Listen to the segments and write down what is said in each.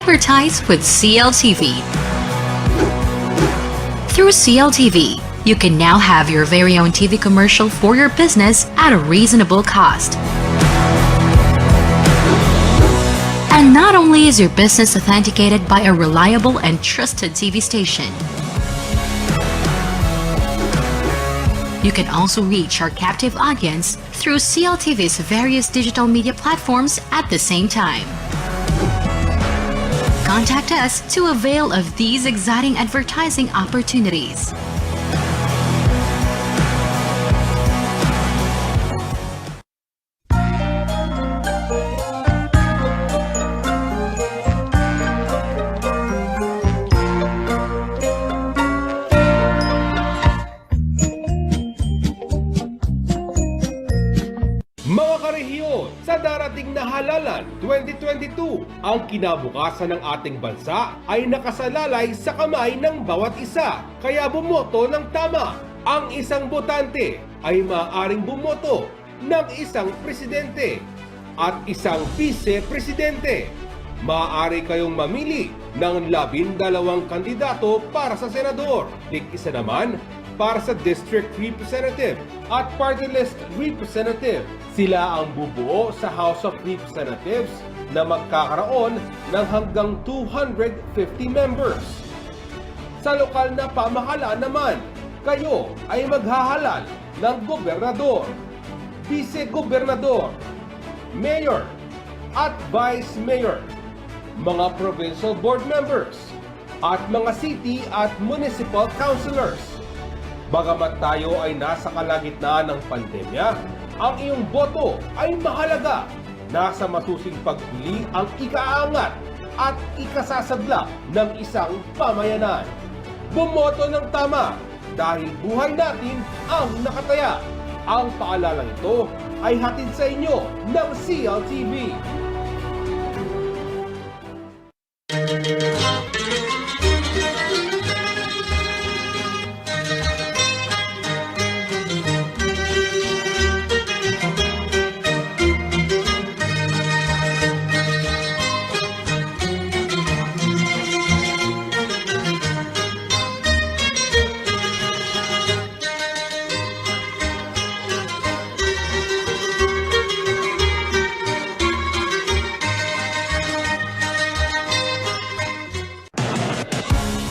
Advertise with CLTV. Through CLTV, you can now have your very own TV commercial for your business at a reasonable cost. And not only is your business authenticated by a reliable and trusted TV station, you can also reach our captive audience through CLTV's various digital media platforms at the same time. Contact us to avail of these exciting advertising opportunities. Mga karehiyon, sa darating na halalan 2022, ang kinabukasan ng ating bansa ay nakasalalay sa kamay ng bawat isa. Kaya bumoto ng tama. Ang isang botante ay maaaring bumoto ng isang presidente at isang vice-presidente. Maaari kayong mamili ng 12 kandidato para sa senador, tig-isa naman para sa district representative at party list representative. Sila ang bubuo sa House of Representatives na magkakaroon ng hanggang 250 members. Sa lokal na pamahalaan naman, kayo ay maghahalal ng gobernador, vice-gobernador, mayor at vice mayor, mga provincial board members at mga city at municipal councilors. Bagamat tayo ay nasa kalagitnaan ng pandemya, ang iyong boto ay mahalaga. Nasa masusing pagpili ang ikaangat at ikasasadla ng isang pamayanan. Bumoto ng tama dahil buhay natin ang nakataya. Ang paalalang ito ay hatid sa inyo ng CLTV.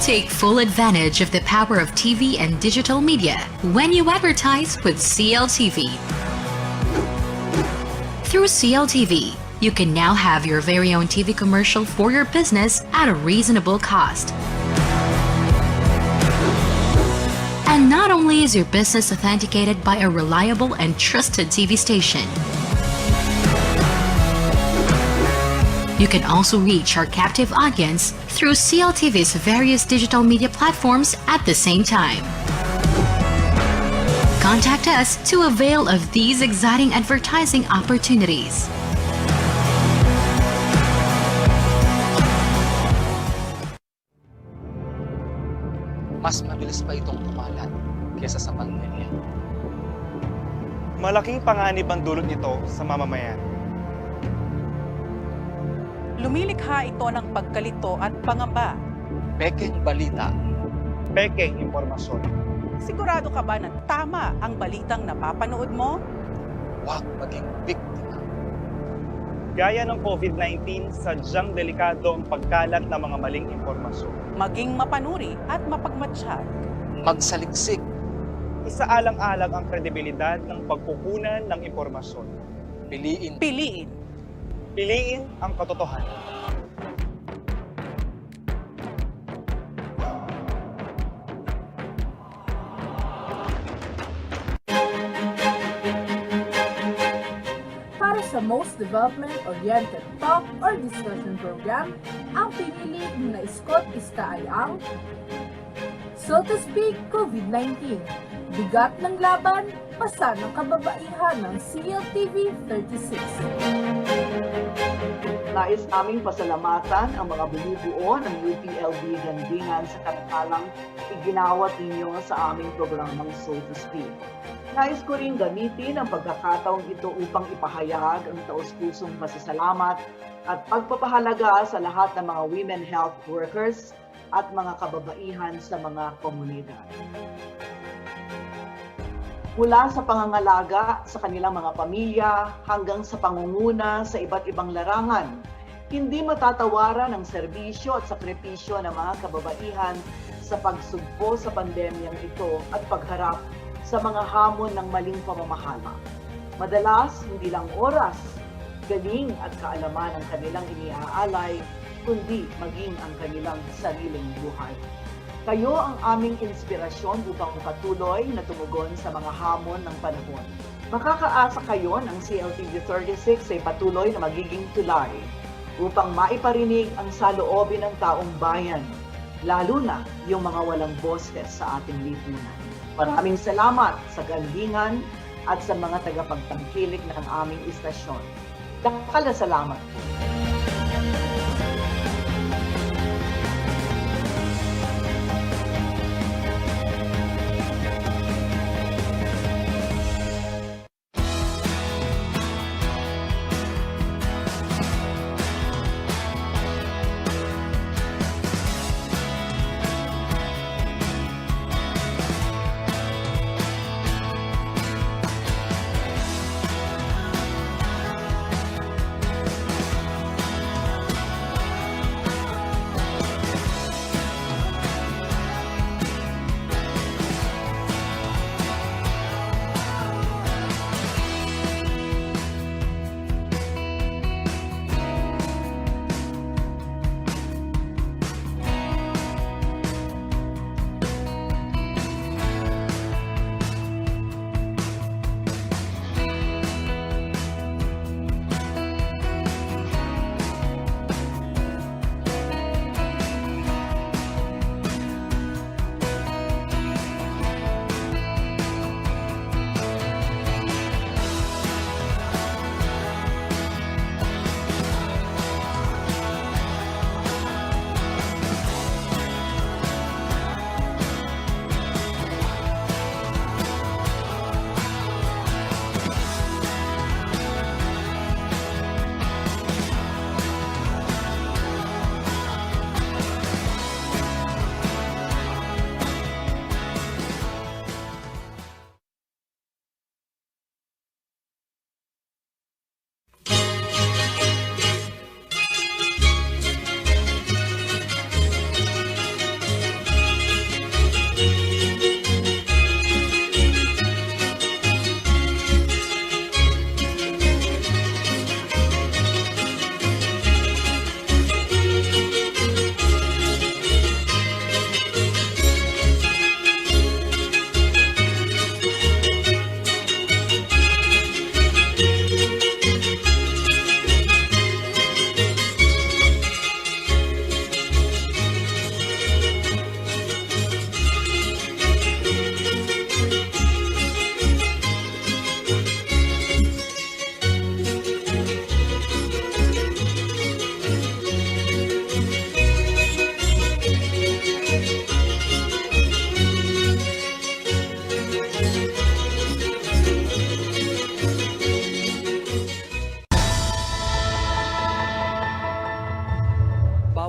Take full advantage of the power of TV and digital media when you advertise with CLTV. Through CLTV, you can now have your very own TV commercial for your business at a reasonable cost. And not only is your business authenticated by a reliable and trusted TV station, you can also reach our captive audience through CLTV's various digital media platforms at the same time. Contact us to avail of these exciting advertising opportunities. Mas mabilis pa itong kumalat kesa sa pandemya. Malaking panganib ang dulot nito sa mamamayan. Lumilikha ito ng pagkalito at pangamba. Pekeng balita. Pekeng impormasyon. Sigurado ka ba na tama ang balitang napapanood mo? Huwag maging biktima. Gaya ng COVID-19, sadyang delikado ang pagkalat ng mga maling impormasyon. Maging mapanuri at mapagmatsyag. Magsaliksik. Isaalang-alang ang kredibilidad ng pagkukunan ng impormasyon. Piliin. Piliin. Piliin ang katotohanan. Para sa most development-oriented talk or discussion program, ang pinili na Scott-ista ay ang So to Speak COVID-19, Bigat ng Laban, Pasa ng Kababaihan ng CLTV 36. Nais naming pasalamatan ang mga bumubuo ng UPLB Gandingan sa katatalang iginawat ninyo sa aming programang So to Speak. Nais ko rin gamitin ang pagkakataong ito upang ipahayag ang taus-pusong pasasalamat at pagpapahalaga sa lahat ng mga women health workers at mga kababaihan sa mga komunidad. Mula sa pangangalaga sa kanilang mga pamilya hanggang sa pangunguna sa iba't ibang larangan, hindi matatawaran ang serbisyo at sakripisyo ng mga kababaihan sa pagsugpo sa pandemyang ito at pagharap sa mga hamon ng maling pamamahala. Madalas, hindi lang oras, galing at kaalaman ang kanilang iniaalay, kundi maging ang kanilang sariling buhay. Kayo ang aming inspirasyon upang patuloy na tumugon sa mga hamon ng panahon. Makakaasa kayo ng CLTV 36 ay patuloy na magiging tulay upang maiparinig ang saloobin ng taong bayan, lalo na yung mga walang boses sa ating lipunan. Maraming salamat sa galingan at sa mga tagapagtangkilik ng aming istasyon. Dakal na salamat po.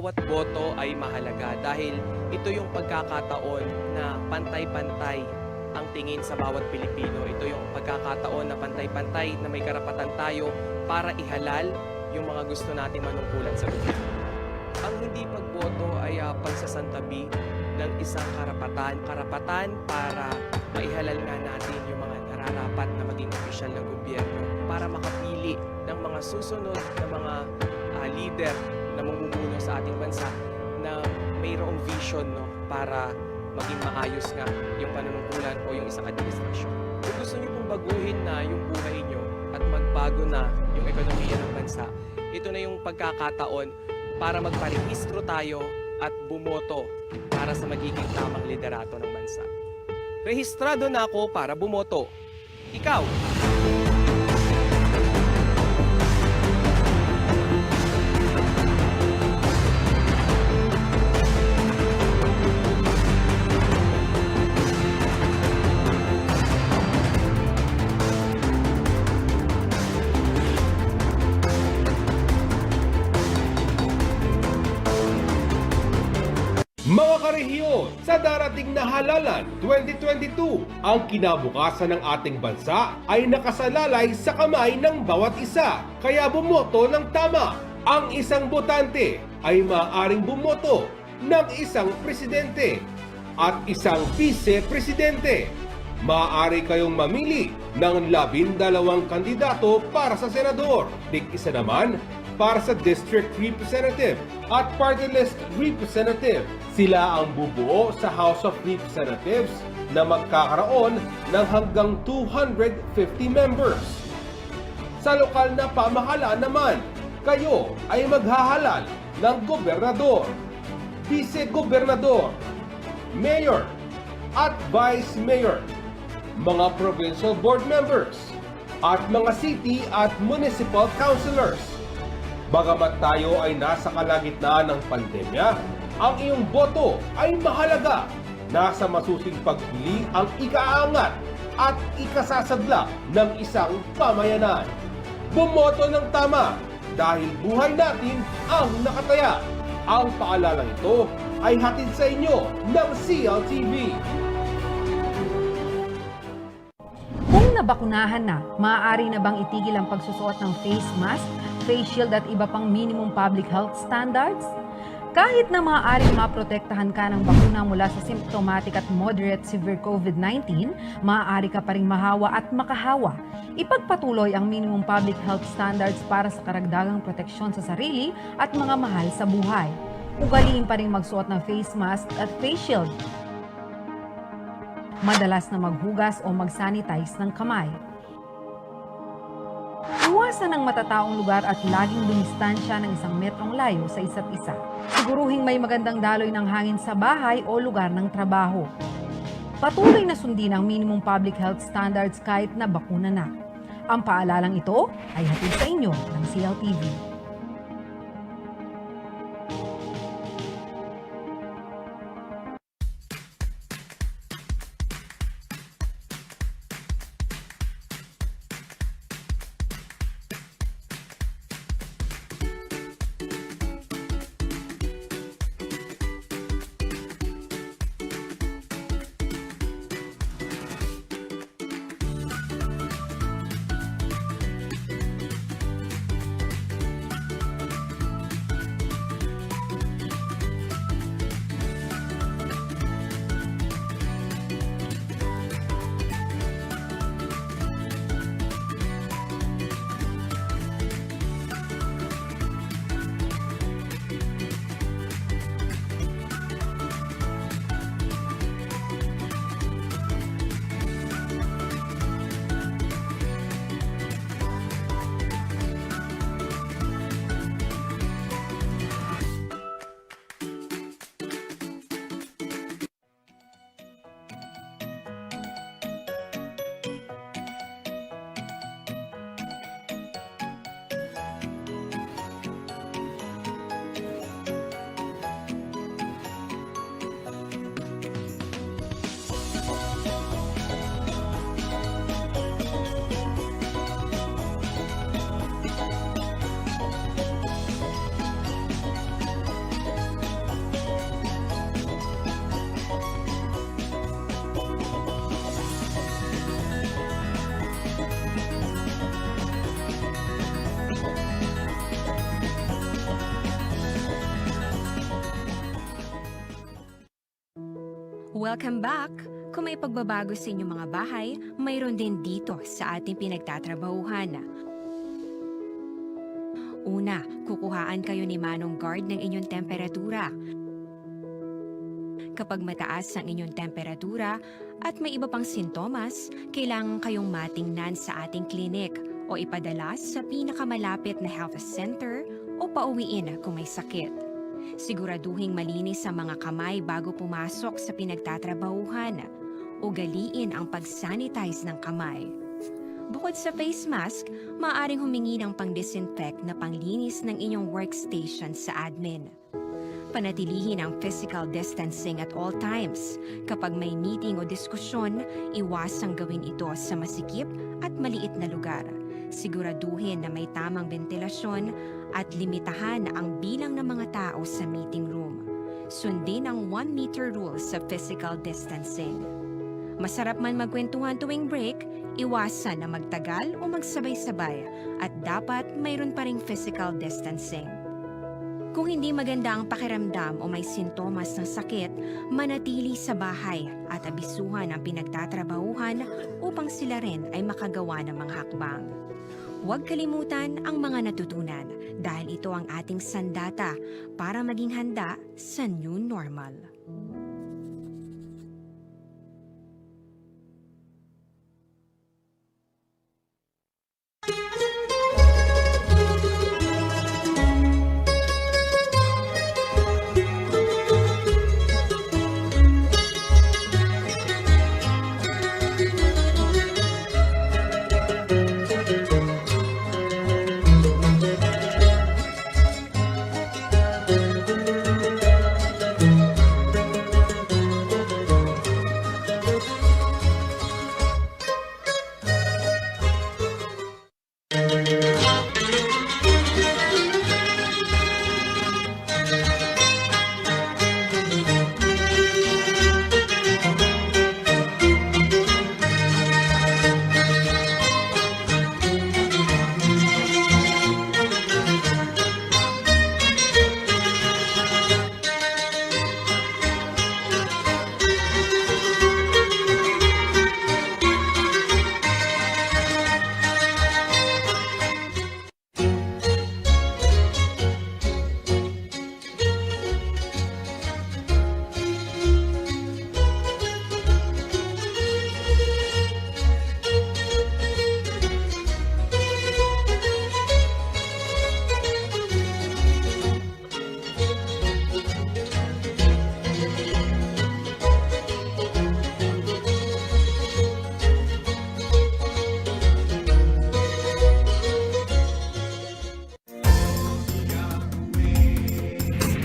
bawat boto ay mahalaga dahil ito yung pagkakataon na pantay-pantay ang tingin sa bawat Pilipino. Ito yung pagkakataon na pantay-pantay na may karapatan tayo para ihalal yung mga gusto natin manungkulan sa gobyerno. Ang hindi pagboto ay pagsasantabi ng isang karapatan para maihalal nga natin yung mga nararapat na maging opisyal ng gobyerno para makapili ng mga susunod na mga leader na mamumuno sa ating bansa na mayroong vision para maging maayos nga yung panunungkulan o yung isang administrasyon. Kung gusto niyo pong baguhin na yung buhay niyo at magbago na yung ekonomiya ng bansa, ito na yung pagkakataon para magparehistro tayo at bumoto para sa magiging tamang liderato ng bansa. Rehistrado na ako para bumoto. Ikaw! Kolehiyon, sa darating na halalan 2022, ang kinabukasan ng ating bansa ay nakasalalay sa kamay ng bawat isa. Kaya bumoto ng tama. Ang isang botante ay maaaring bumoto ng isang presidente at isang vice-presidente. Maaari kayong mamili ng 12 kandidato para sa senador, tig-isa naman para sa district representative at party list representative. Sila ang bubuo sa House of Representatives na magkakaroon ng hanggang 250 members. Sa lokal na pamahalaan naman, kayo ay maghahalal ng gobernador, vice-gobernador, mayor, at vice mayor, mga provincial board members, at mga city at municipal councilors. Bagamat tayo ay nasa kalagitnaan ng pandemya, ang iyong boto ay mahalaga. Nasa masusing pagpili ang ikaangat at ikasasadla ng isang pamayanan. Bumoto ng tama dahil buhay natin ang nakataya. Ang paalalang ito ay hatid sa inyo ng CLTV. Kung nabakunahan na, maaari na bang itigil ang pagsusuot ng face mask, face shield at iba pang minimum public health standards? Kahit na maaaring maprotektahan ka ng bakuna mula sa symptomatic at moderate severe COVID-19, maaari ka pa ring mahawa at makahawa. Ipagpatuloy ang minimum public health standards para sa karagdagang proteksyon sa sarili at mga mahal sa buhay. Ugaliin pa rin magsuot ng face mask at face shield. Madalas na maghugas o mag-sanitize ng kamay. Iwasan ang matataong lugar at laging dumistansya ng 1 metrong layo sa isa't isa. Siguruhing may magandang daloy ng hangin sa bahay o lugar ng trabaho. Patuloy na sundin ang minimum public health standards kahit na bakuna na. Ang paalalang ito ay hatid sa inyo ng CLTV. Welcome back! Kung may pagbabago sa inyong mga bahay, mayroon din dito sa ating pinagtatrabahuhan. Una, kukuhaan kayo ni Manong Guard ng inyong temperatura. Kapag mataas ang inyong temperatura at may iba pang sintomas, kailangan kayong matingnan sa ating klinik o ipadala sa pinakamalapit na health center o pauwiin kung may sakit. Siguraduhing malinis ang mga kamay bago pumasok sa pinagtatrabahuhan. Ugaliin ang pag-sanitize ng kamay. Bukod sa face mask, maaaring humingi ng pang-disinfect na panglinis ng inyong workstation sa admin. Panatilihin ang physical distancing at all times. Kapag may meeting o diskusyon, iwasang gawin ito sa masikip at maliit na lugar. Siguraduhin na may tamang ventilasyon at limitahan ang bilang ng mga tao sa meeting room. sundin ang 1-meter rule sa physical distancing. Masarap man magkwentuhan tuwing break, iwasan na magtagal o magsabay-sabay at dapat mayroon pa ring physical distancing. Kung hindi maganda ang pakiramdam o may sintomas ng sakit, manatili sa bahay at abisuhan ang pinagtatrabahuhan upang sila rin ay makagawa ng mga hakbang. Huwag kalimutan ang mga natutunan dahil ito ang ating sandata para maging handa sa new normal.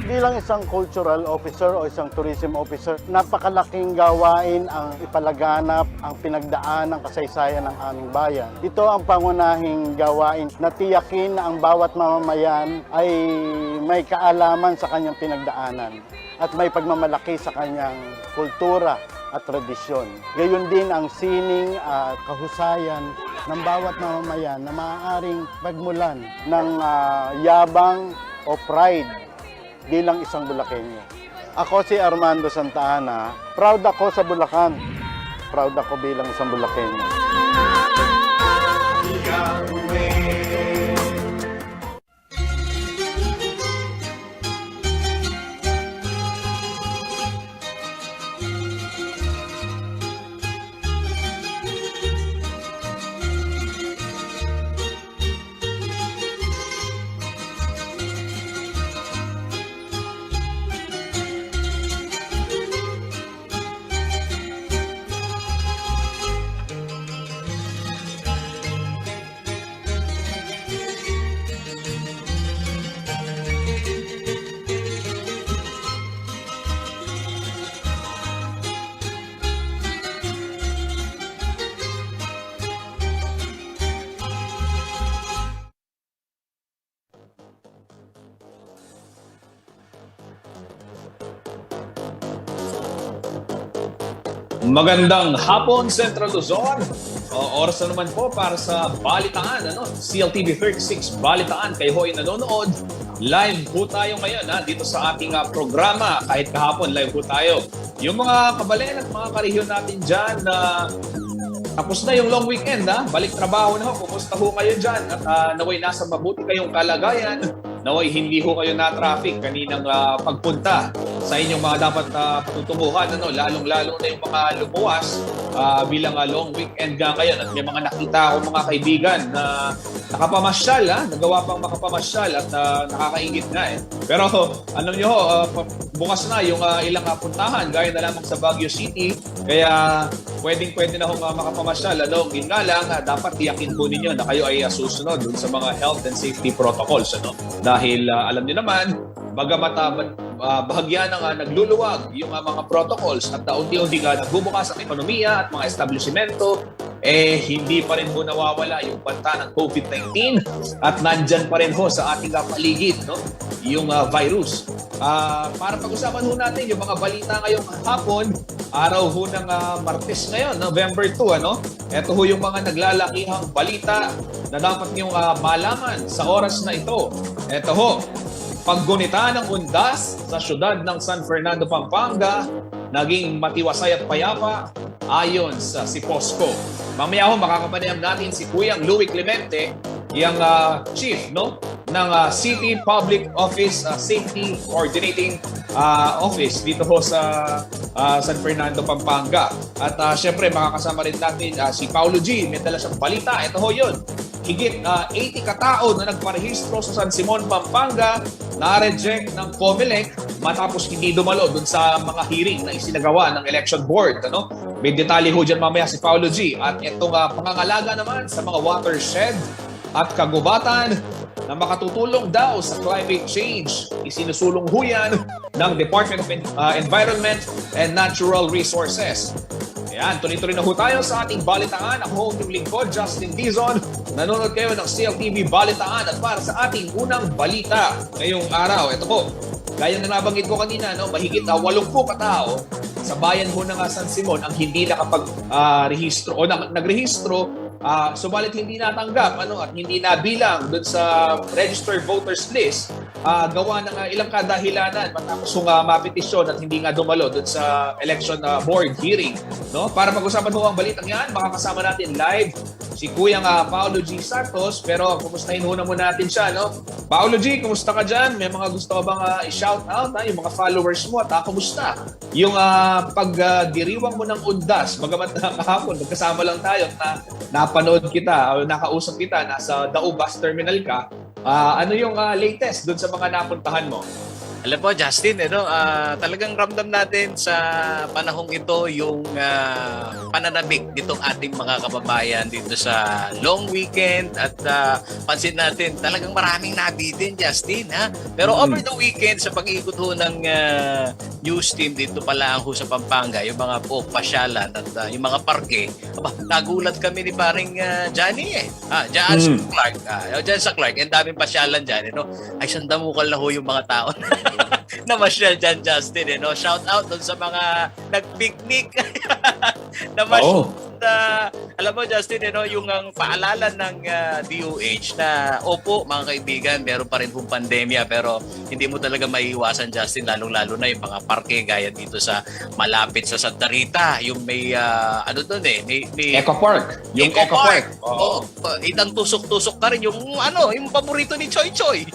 Bilang isang cultural officer o isang tourism officer, napakalaking gawain ang ipalaganap ang pinagdaan ng kasaysayan ng aming bayan. Ito ang pangunahing gawain na tiyakin na ang bawat mamamayan ay may kaalaman sa kanyang pinagdaanan at may pagmamalaki sa kanyang kultura at tradisyon. Gayon din ang sining at kahusayan ng bawat mamamayan na maaaring pagmulan ng yabang o pride bilang isang Bulakenyo. Ako si Armando Santa Ana. Proud ako sa Bulacan. Proud ako bilang isang Bulakenyo. Magandang hapon, Central Luzon. Oras na naman po para sa Balitaan. CLTV 36 Balitaan. Kayo ho'y nanonood. Live po tayo ngayon dito sa ating programa. Kahit kahapon, live po tayo. Yung mga kabalen at mga karehiyon natin dyan na tapos na yung long weekend. Balik trabaho na ho. Kumusta ho kayo dyan? At naway nasa mabuti kayong kalagayan. Naway hindi ho kayo na-traffic kaninang pagpunta sa inyong mga dapat patutunguhan, lalong-lalo na yung mga lumuwas bilang long weekend ngayon. At may mga nakita ako mga kaibigan na nakapamasyal, nagawa pang makapamasyal at nakakaingit nga eh. Pero alam nyo ho, bukas na yung ilang puntahan, gaya na lamang sa Baguio City, kaya pwedeng-pwede na ho makapamasyal. Yun nga lang, dapat tiyakin po ninyo na kayo ay susunod dun sa mga health and safety protocols. Dahil alam niyo naman, bagamat bahagyan ng nagluluwag yung mga protocols at unti-unti nagbubukas ang ekonomiya at mga establishmento, hindi pa rin ho nawawala yung banta ng COVID-19 at nandyan pa rin ho sa ating paligid, no? Yung virus. Para pag-usapan ho natin yung mga balita ngayong hapon, araw ho ng Martes ngayon, November 2, ano? Ito ho yung mga naglalakihang balita na dapat niyong malaman sa oras na ito. Ito ho, paggunita ng undas sa syudad ng San Fernando, Pampanga, naging matiwasay at payapa ayon sa Siposco. Mamaya ho, makakapanayam natin si Kuyang Louie Clemente, yung chief, no, ng City Public Office Safety Coordinating Office dito ho sa San Fernando, Pampanga. At syempre, makakasama rin natin si Paulo G. May dala siyang balita. Ito ho yun. Higit 80 katao na nagparehistro sa San Simon, Pampanga, na-reject ng COMELEC matapos hindi dumalo dun sa mga hearing na isinagawa ng election board. Ano? May detalye ho dyan mamaya si Paulo G. At itong pangangalaga naman sa mga watershed at kagubatan na makatutulong daw sa climate change. Isinusulong ho yan ng Department of Environment and Natural Resources. Ayan, tuloy-tuloy na ho tayo sa ating balitaan. Ako ang inyong lingkod, Justin Dizon. Nanonood kayo ng CLTV Balitaan at para sa ating unang balita ngayong araw. Ito po, gaya na nabanggit ko kanina, no, mahigit 80 katao sa bayan ho ng San Simon ang hindi nakapag-rehistro o nagrehistro. Subalit hindi natanggap at hindi nabilang doon sa registered voters list gawa ng ilang kadahilanan matapos mapetisyon at hindi nga dumalo doon sa election board hearing, no? Para pag-usapan ho ang balitang yan, makakasama natin live si Kuyang Paulo G. Santos, pero kumustahin ho na muna natin siya, no? Paulo G, kumusta ka dyan? May mga gusto ka bang i-shout out, yung mga followers mo at kumusta? Yung pagdiriwang mo ng undas, bagamat kahapon, magkasama lang tayo at napanood kita o nakausap kita, nasa Dao Bus Terminal ka. Ano yung latest doon sa mga napuntahan mo? Alam po, Justin, talagang ramdam natin sa panahong ito yung pananabik nitong ating mga kababayan dito sa long weekend at pansin natin talagang maraming nabitin, Justin. Ha? Pero over the weekend, sa pag-iikot ho ng news team dito pala ho sa Pampanga, yung mga pasyalan at yung mga parke, nagulat kami ni paring Johnny dyan sa Clark. Dyan sa Clark, ang daming pasyalan dyan. Ay, sandamukal na ho yung mga tao na masyal dyan, Justin. Shout out doon sa mga nag-picnic na masyal. Alam mo, Justin, yung ang paalala ng DOH na opo, mga kaibigan, meron pa rin pong pandemya pero hindi mo talaga maiiwasan, Justin, lalong-lalo na yung mga parke gaya dito sa malapit sa Santa Rita, yung may may Eco Park. Yung Eco Park. Itang tusok-tusok ka rin yung yung paborito ni Choy Choy.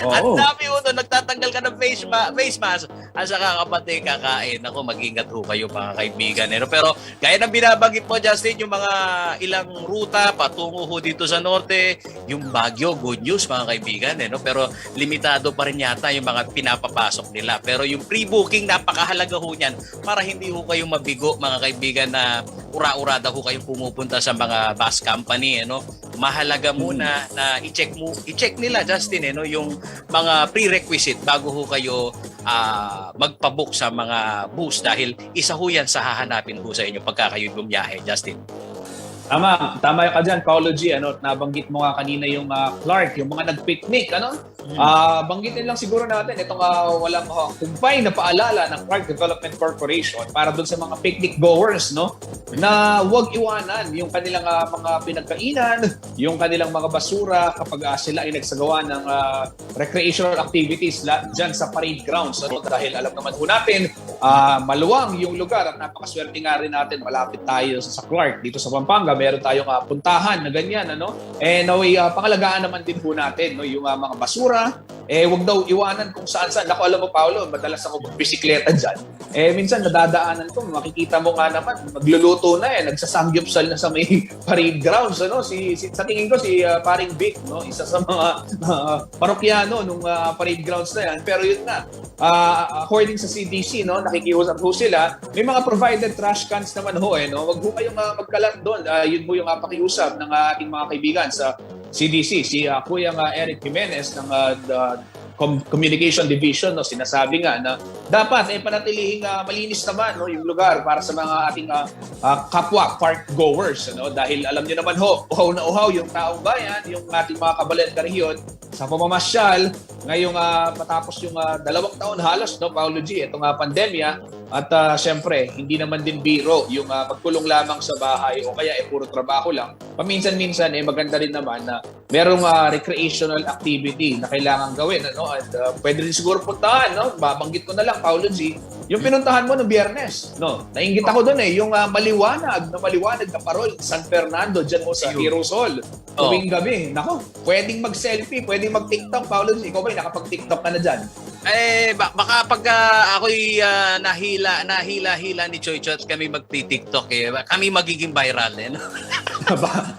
At dami nagtatanggal ka ng face mask at saka kapatid kakain. Ako, mag-ingat ho kayo, mga kaibigan. Pero gaya ng binabanggit mo, Justin, yung mga ilang ruta patungo ho dito sa norte, yung Baguio, good news, mga kaibigan. Pero limitado pa rin yata yung mga pinapapasok nila. Pero yung pre-booking, napakahalaga ho niyan para hindi ho kayong mabigo, mga kaibigan, na ura-urada ho kayong pumupunta sa mga bus company. Mahalaga muna na i-check nila, Justin, yung mga prerequisite bago ho kayo magpabook sa mga bus dahil isa ho yan sa hahanapin ho sa inyo pagka kayo bumiyahe, Justin. Tama ka dyan, Paulo G. Nabanggit mo nga kanina yung Clark, yung mga nag-picnic. Banggitin lang siguro natin itong walang kumpay na paalala ng Clark Development Corporation para doon sa mga picnic goers, no, na huwag iwanan yung kanilang mga pinagkainan, yung kanilang mga basura kapag sila ay nagsagawa ng recreational activities dyan sa parade grounds. Dahil alam naman ho natin, maluwang yung lugar at napakaswerte nga rin natin, malapit tayo sa Clark dito sa Pampanga. Meron tayong puntahan na ganyan, pangalagaan naman din po natin, yung mga basura. Wag daw iwanan kung saan-saan. Ako, alam mo, Paolo, madalas ako magbisikleta dyan. Minsan nadadaanan ko, makikita mo nga naman, magluluto na nagsasamgyupsal na sa may parade grounds. Sa tingin ko, si Paring Vic, isa sa mga parokyano nung parade grounds na yan. Pero yun nga, according sa CDC, nakikiusap ho sila, may mga provided trash cans naman ho. Wag ho kayong magkalat doon. Yun po yung pakiusap ng ating mga kaibigan sa CDC, si Kuyang Eric Jimenez ng Communication Division, no, sinasabi nga na dapat panatilihing malinis naman, no, yung lugar para sa mga ating kapwa park goers, no, dahil alam niyo naman uhaw na uhaw yung taong bayan, yung ating mga kabalan karehiyon sa pamamasyal ngayong matapos yung 2 taon halos, no, Paolo G, itong pandemya. At syempre, hindi naman din biro yung pagkulong lamang sa bahay o kaya puro trabaho lang. Paminsan-minsan maganda rin naman na merong recreational activity na kailangan gawin, ano? At pwede rin siguro puntahan, no? Babanggit ko na lang, Paolo G, yung pinuntahan mo ng Biyernes, no? Nainggit ako doon yung maliwanag na parol San Fernando diyan mo sa Heroes Hall. Tuwing gabi, nako, pwedeng mag-selfie, pwedeng mag-TikTok, Paolo G. Ikaw ba nakapag-TikTok ka na diyan? Baka pag ako'y nahila-hila ni Choy Chot, kami magti-TikTok kami magiging viral no?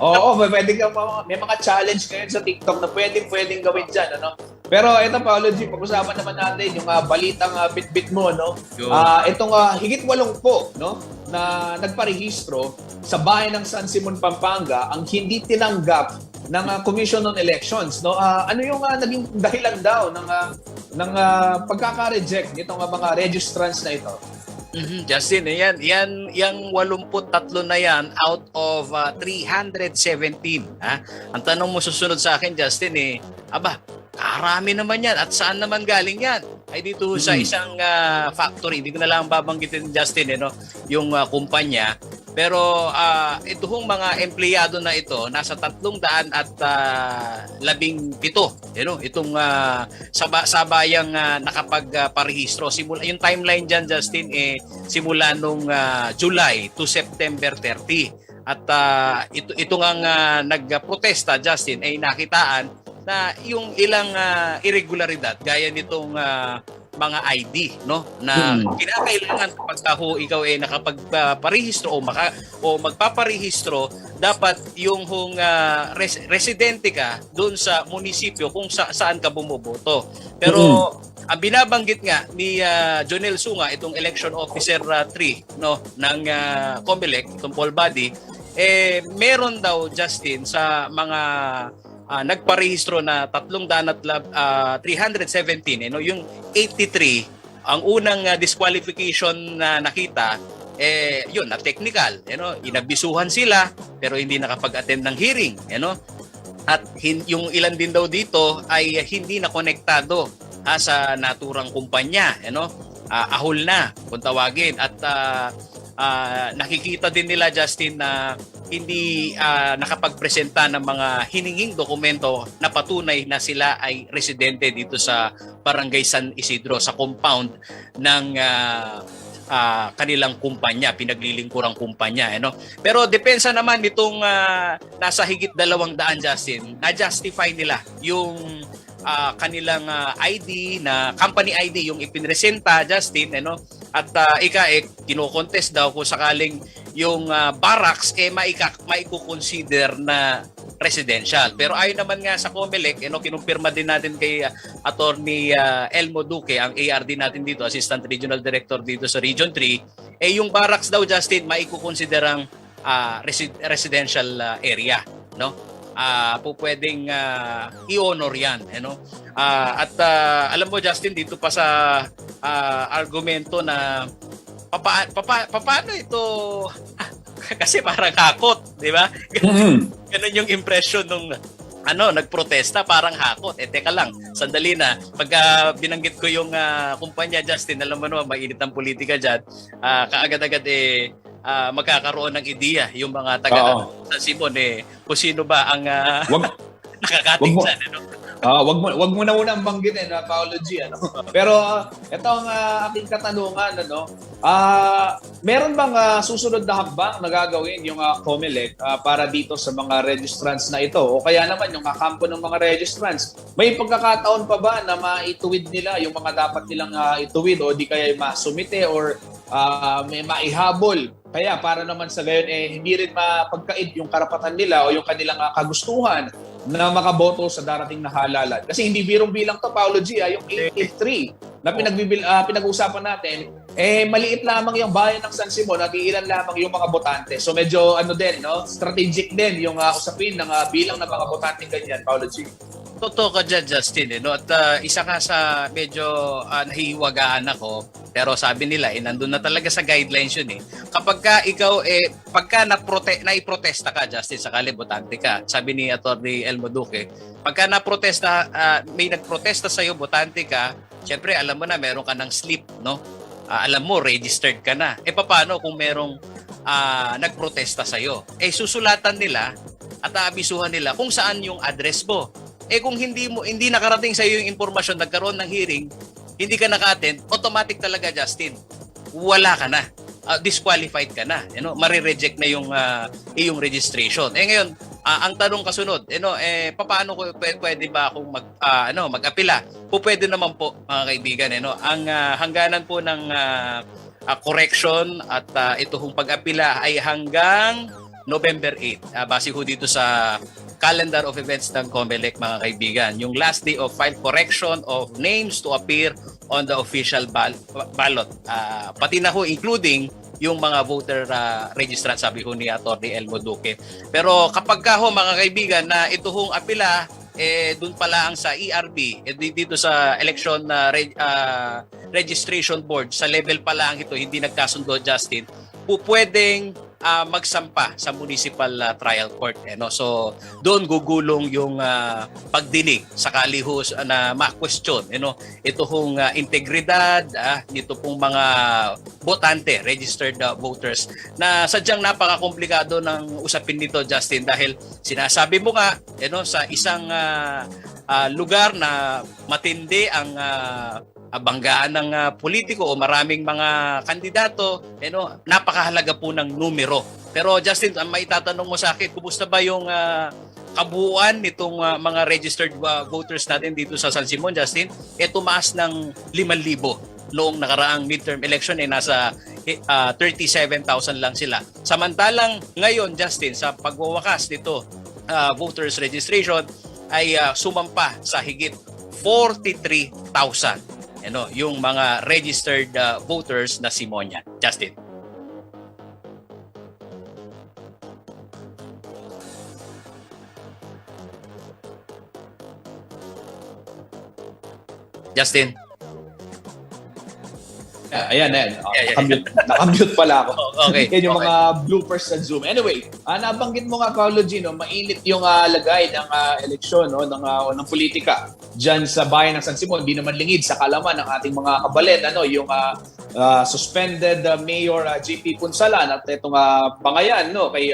Oo, may mga challenge ngayon sa TikTok na pwedeng gawin diyan, ano? Pero ito, Paolo G, pag-usapan naman natin yung balitang bit-bit mo, no? Itong higit 80, no, na nagparehistro sa bayan ng San Simon, Pampanga ang hindi tinanggap ng Commission on Elections, no? Ano yung naging dahilan daw ng pagkaka-reject nitong mga registrants na ito? Justin, yan yung 83 na yan out of 317. Ang tanong mo susunod sa akin, Justin, karami naman yan. At saan naman galing yan? Ay dito sa isang factory. Hindi ko na lang babanggitin, Justin, yung kumpanya. Pero itong mga empleyado na ito, nasa 317. Itong sabayang nakapagparehistro. Yung timeline dyan, Justin, simula nung July to September 30. At ito nga nagprotesta, Justin, ay nakitaan na yung ilang irregularidad gaya nitong mga ID, no, na kinakailangan kapag ikaw nakapagparehistro o magpaparehistro, dapat yung residente ka doon sa munisipyo kung saan ka bumoboto. Pero ang binabanggit nga ni Jonel Sunga, itong election officer 3, no, ng COMELEC, itong poll body, meron daw, Justin, sa mga nagparehistro na 317, yung 83, ang unang disqualification na nakita, yun, na technical, inabisuhan sila pero hindi nakapag-attend ng hearing, at yung ilan din daw dito ay hindi na konektado sa naturang kumpanya, ahol na kung tawagin, at nakikita din nila, Justin, na hindi nakapagpresenta ng mga hininging dokumento na patunay na sila ay residente dito sa Barangay San Isidro, sa compound ng kanilang kumpanya, pinaglilingkurang kumpanya. Pero depensa naman nitong nasa higit 200, Justin, na-justify nila yung kanilang ID, na company ID yung ipinresenta, Justin, at kino-contest daw kung sakaling yung barracks maikukonsider na residential. Pero ayon naman nga sa COMELEC, kinumpirma din natin kay Attorney Elmo Duque, ang ARD natin dito, Assistant Regional Director dito sa Region 3, yung barracks daw, Justin, maikukonsiderang residential area, no? Pwedeng i-honor yan, at alam mo, Justin, dito pa sa argumento na paano ito kasi parang hakot, di ba? Ganun yung impression nung nagprotesta, parang hakot. Teka lang, sandali na. Pag binanggit ko yung kumpanya, Justin, alam mo naman, mainit ang politika dyan, kaagad-agad magkakaroon ng ideya yung mga taga San Simon, kung sino ba ang nakakating dyan, wag mo na unang banggitin, Paolo G, Pero ito ang aking katanungan, meron bang susunod na hakbang na gagawin yung COMELEC para dito sa mga registrants na ito? O kaya naman yung kampo ng mga registrants, may pagkakataon pa ba na maituwid nila yung mga dapat nilang ituwid, o di kaya masumite or may maihabol? Kaya para naman sa gayon, hindi rin mapagkait yung karapatan nila o yung kanilang kagustuhan na makaboto sa darating na halalan. Kasi hindi birong bilang to, Paolo G, yung 83 na pinag-uusapan natin, maliit lamang yung bayan ng San Simon at ilan lamang yung mga botante. So medyo strategic din yung usapin ng bilang ng mga botante ganyan, Paolo G. Totoo ka dyan, Justin. No? At isa nga sa medyo nahihiwagaan ako, pero sabi nila, nandun na talaga sa guidelines yun. Kapag ka ikaw, pagka naiprotesta ka, Justin, sakali botante ka, sabi ni Atty. Elmo Duque, pagka may nagprotesta sa'yo, botante ka, syempre, alam mo na, meron ka ng slip, no? Alam mo, registered ka na. Paano kung merong nagprotesta sa'yo? Susulatan nila at aabisuhan nila kung saan yung address mo. Kung hindi nakarating sa iyo yung impormasyon, nagkaroon ng hearing, hindi ka naka-attend, automatic talaga, Justin, wala ka na. Disqualified ka na. Marireject na yung iyong registration. Ngayon, ang tanong kasunod, paano ko pwede ba akong mag-apila? Pwede naman po, mga kaibigan. Ang hangganan po ng correction at ito hong pag-apila ay hanggang November 8. Base ho dito sa calendar of events ng COMELEC, mga kaibigan. Yung last day of file correction of names to appear on the official ballot. Pati na ho, including yung mga voter registrant, sabi ho ni Atty. Elmo Duque. Pero kapag ka ho, mga kaibigan, na ito hong apila, dun pala ang sa ERB, dito sa election registration board, sa level pa lang ito, hindi nagkasundo, Justin, pwedeng magsampa sa municipal trial court. So, doon gugulong yung pagdinig sakali ho na ma-question. Ito hong integridad, nito pong mga botante, registered voters, na sadyang napaka-komplikado ng usapin nito, Justin, dahil sinasabi mo nga, sa isang lugar na matindi ang banggaan ng politiko o maraming mga kandidato, napakahalaga po ng numero. Pero Justin, ang maitatanong mo sa akin, kumusta ba yung kabuuan nitong mga registered voters natin dito sa San Simon, Justin? Tumaas ng 5,000. Noong nakaraang midterm election, nasa 37,000 lang sila. Samantalang ngayon, Justin, sa pagwawakas nito voters registration, ay sumampa sa higit 43,000. Yung mga registered voters na Simonia. Justin. Justin. Ayan. Nakamute pala ako. Okay. Yan yung mga bloopers sa Zoom. Anyway, nabanggit mo nga, Paolo G, mainit yung lagay ng eleksyon ng politika dyan sa bayan ng San Simon. Hindi naman lingid sa kalaman ng ating mga kabalet. Yung suspended Mayor JP Punsalan at itong bangayan kay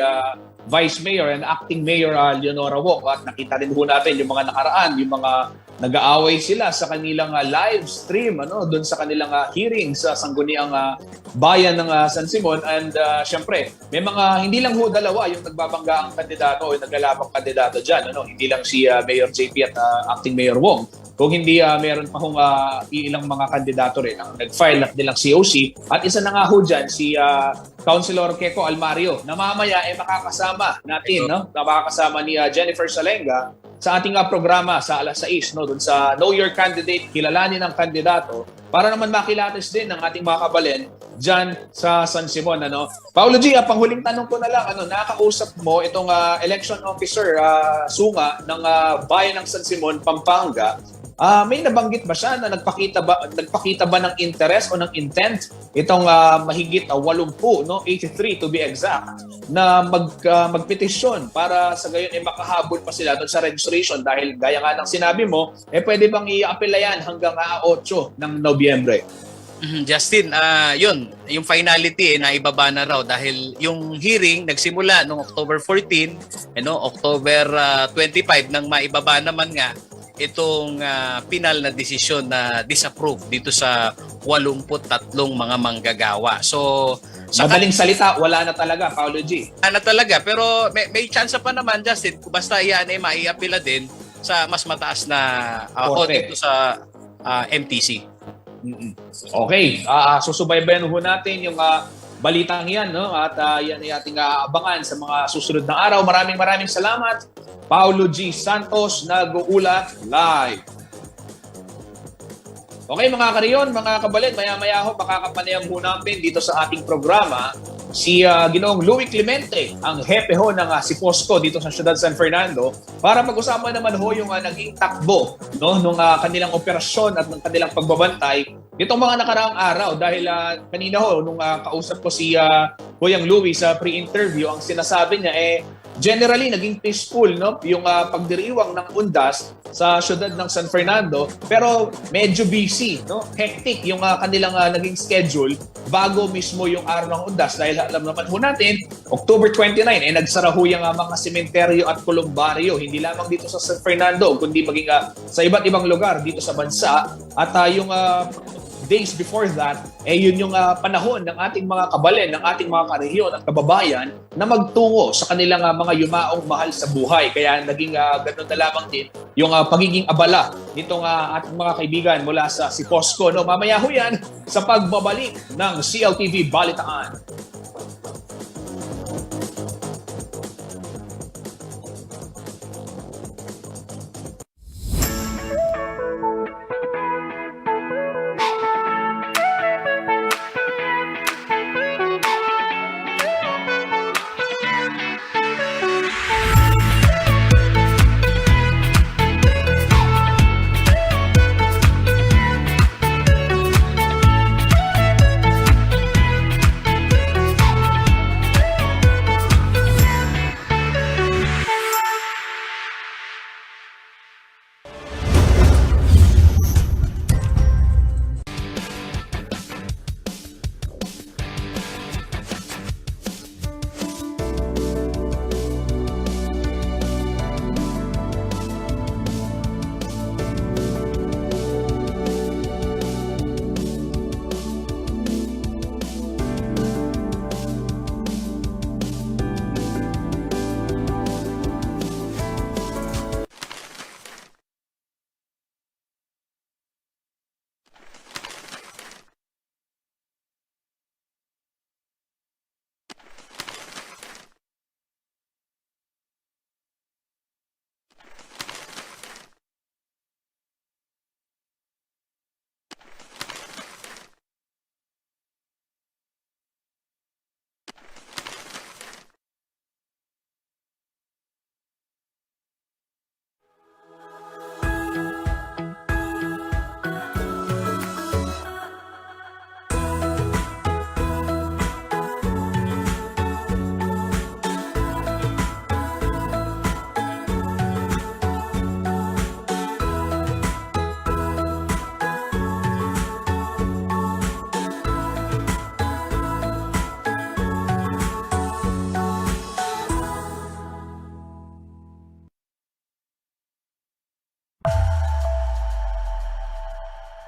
Vice Mayor and Acting Mayor Leonora Wok. At nakita din ho natin yung mga nakaraan, yung mga nag-aaway sila sa kanilang live stream doon sa kanilang hearing sa sangguniang bayan ng San Simon. And syempre, may mga hindi lang ho dalawa yung nagbabangga ang kandidato o yung naglalabang kandidato dyan. Hindi lang si Mayor JP at Acting Mayor Wong. Kung hindi, meron pa hong ilang mga kandidato rin ang nag-file at nilang COC. At isa na nga ho dyan, si Councilor Keko Almario, na mamaya makakasama natin, makakasama ni Jennifer Salenga sa ating programa sa alas 6, doon sa Know Your Candidate, kilalanin ang kandidato, para naman makilatis din ng ating mga kabalen dyan sa San Simon. Paolo G, panghuling tanong ko na lang, nakakausap mo itong election officer Sunga ng bayan ng San Simon, Pampanga. May nabanggit ba siya na nagpakita ba ng interest o ng intent itong mahigit 80, 83 to be exact, na magpetisyon para sa gayon makahabol pa sila doon sa registration, dahil gaya nga ng sinabi mo, pwede bang i-apela yan hanggang 8 ng Nobyembre? Justin, yun, yung finality na ibaba na raw dahil yung hearing nagsimula noong October 14, October 25 nang maibaba naman nga itong final na desisyon na disapprove dito sa 83 mga manggagawa. So, madaling salita, wala na talaga, Paolo G. Wala na talaga, pero may chance pa naman, Justin, basta yan ay maiapila din sa mas mataas na o dito sa MTC. Okay, susubaybayan ho natin yung balitang yan, at yan ay ating abangan sa mga susunod na araw. Maraming salamat. Paolo G. Santos, nag-uulat live. Okay mga kariyon, mga kabalit, maya-maya ho makakapanayam ho natin dito sa ating programa si Ginoong Louie Clemente, ang hepe ho ng Siposco dito sa Ciudad San Fernando, para mag-usapan naman ho yung naging takbo nung kanilang operasyon at ng kanilang pagbabantay nitong mga nakaraang araw. Dahil kanina ho, nung kausap ko si Kuyang Louie sa pre-interview, ang sinasabi niya generally naging peaceful yung pagdiriwang ng undas sa siyudad ng San Fernando, pero medyo busy, hectic yung kanilang naging schedule bago mismo yung araw ng undas, dahil alam naman ho natin October 29 nagsara ho yung mga sementeryo at kolumbaryo, hindi lamang dito sa San Fernando kundi maging sa iba't ibang lugar dito sa bansa. At yung days before that, yun yung panahon ng ating mga kabalen, ng ating mga karehiyon at kababayan na magtungo sa kanilang mga yumaong mahal sa buhay. Kaya naging ganun na lamang din yung pagiging abala nitong ating mga kaibigan mula sa Siposco. Mamaya ho yan sa pagbabalik ng CLTV Balitaan.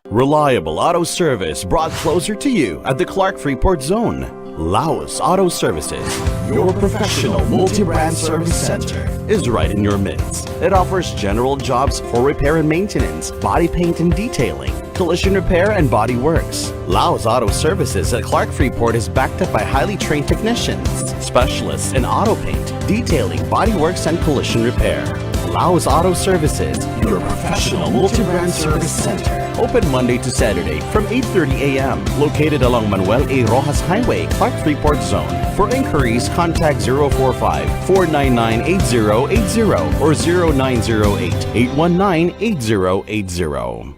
Reliable auto service brought closer to you at the Clark Freeport Zone. Laos Auto Services, your professional multi-brand service center, is right in your midst. It offers general jobs for repair and maintenance, body paint and detailing, collision repair and body works. Laos Auto Services at Clark Freeport is backed up by highly trained technicians, specialists in auto paint, detailing, body works and collision repair. Laos Auto Services, your professional multi-brand service center. Open Monday to Saturday from 8:30 a.m. Located along Manuel A. Rojas Highway, Clark Freeport Zone. For inquiries, contact 045-499-8080 or 0908-819-8080.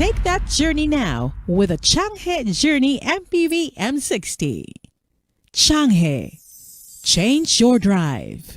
Take that journey now with a Changhe Journey MPV M60. Changhe. Change your drive.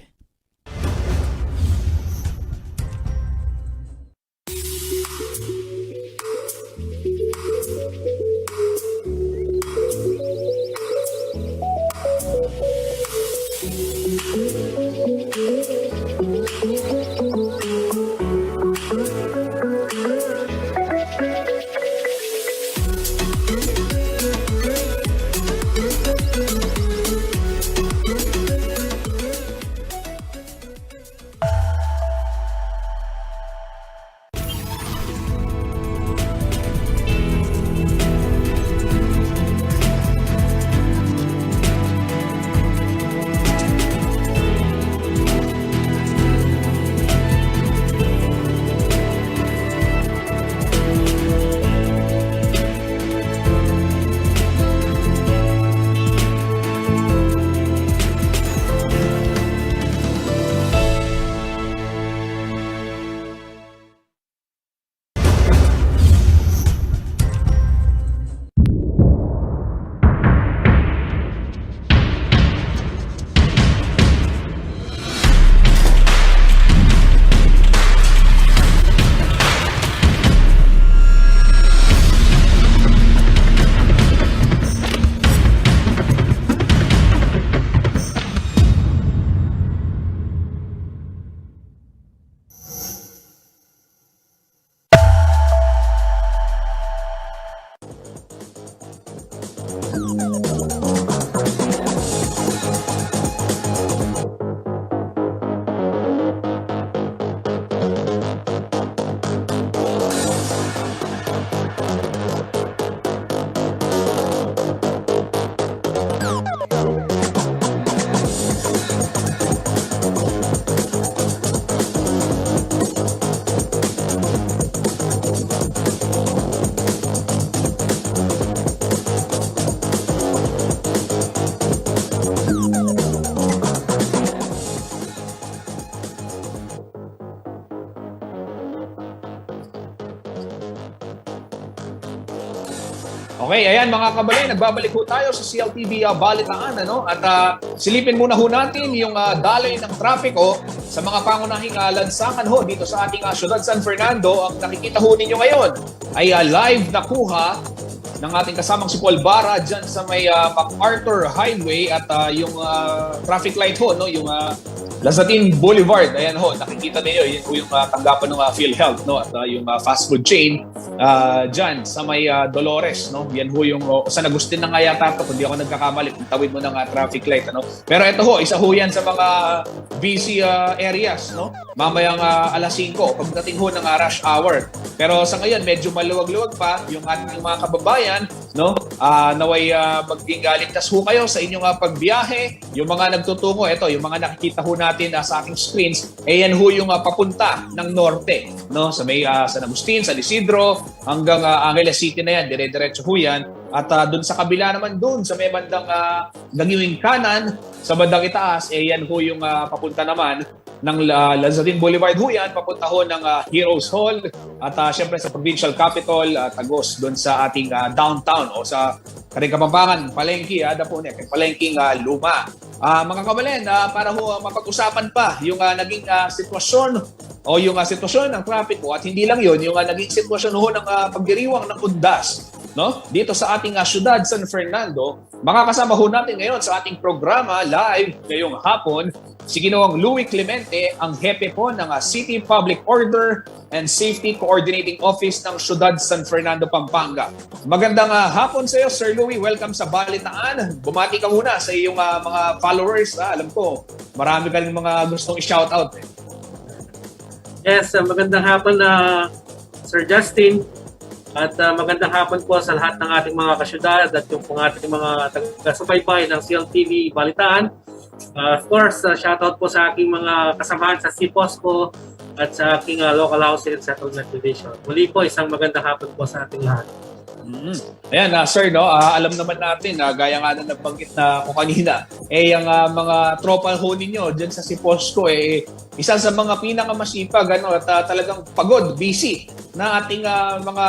Okay, ayan mga kabalay, nagbabalik ho tayo sa CLTV Balitaan, ano? At silipin muna ho natin yung daloy ng trapiko sa mga pangunahing lansangan ho dito sa ating syudad San Fernando. Ang nakikita ho ninyo ngayon ay live na kuha ng ating kasamang si Paul Bara dyan sa may MacArthur Highway at yung traffic light ho, no? Yung Lazatin Boulevard, ayan ho, nakikita niyo yun yung tanggapan ng PhilHealth, no? At yung fast food chain dyan sa may Dolores, no? Yan ho yung San Agustin na nga yata ito, kung di ako nagkakamali, kung tawid mo ng traffic light, ano? Pero ito ho, isa ho yan sa mga busy areas, no? Mamayang alas 5, pagdating ho ng rush hour. Pero sa ngayon, medyo maluwag-luwag pa yung ating mga kababayan, no? Naway maging ligtas ho kayo sa inyong pagbiyahe. Yung mga nagtutungo, ito, yung mga nakikita ho natin sa ating screens, yan ho yung papunta ng norte, no? Sa may San Agustin, San Isidro, hanggang Angeles City na yan, dire-diretso ho yan. At dun sa kabila naman dun, sa may bandang naging kanan, sa bandang itaas, yan ho yung papunta naman ng Lazatin Boulevard ho yan, papunta ho ng Heroes Hall at syempre sa Provincial Capitol, Tagos, doon sa ating downtown o sa Kapampangan, Palengke, Palengking Luma. Mga kabalen, para ho mapag-usapan pa yung naging sitwasyon o yung sitwasyon ng trapiko at hindi lang yun, yung naging sitwasyon ho ng pagdiriwang ng undas, no? Dito sa ating syudad San Fernando. Makakasama ho natin ngayon sa ating programa live ngayong hapon si Ginoong Louie Clemente, ang hepe po ng City Public Order and Safety Coordinating Office ng Syudad San Fernando, Pampanga. Magandang hapon sa iyo, Sir Louie. Welcome sa Balitaan. Bumati ka muna sa iyong mga followers. Alam ko, marami ka rin mga gustong i-shoutout. Yes, magandang hapon na Sir Justin. At magandang hapon po sa lahat ng ating mga kasyudad at yung pong ating mga taga-subaybay ng CLTV Balitaan. Of course, shoutout po sa aking mga kasamahan sa CPOSCO at sa aking Local Housing and Settlement Division. Muli po, isang magandang hapon po sa ating lahat. Ayan, sir, no, alam naman natin, gaya nga na nabanggit na ko kanina, ang mga tropa ho ninyo dyan sa Siposco, isa sa mga pinakamasipag at talagang pagod, busy na ating mga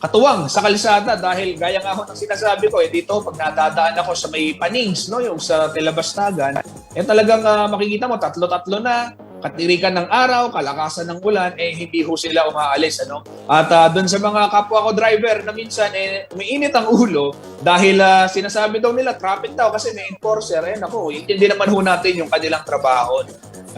katuwang sa kalsada dahil gaya nga ho ng sinasabi ko, dito pag nadadaan ako sa may Panings, no, yung sa Tilabastagan, talagang makikita mo, tatlo-tatlo na, katirikan ng araw, kalakasan ng ulan, hindi ho sila umaalis. Ano? At doon sa mga kapwa ko driver na minsan, umiinit ang ulo dahil sinasabi daw nila, traffic daw kasi may enforcer. Naku, hindi naman ho natin yung kanilang trabaho.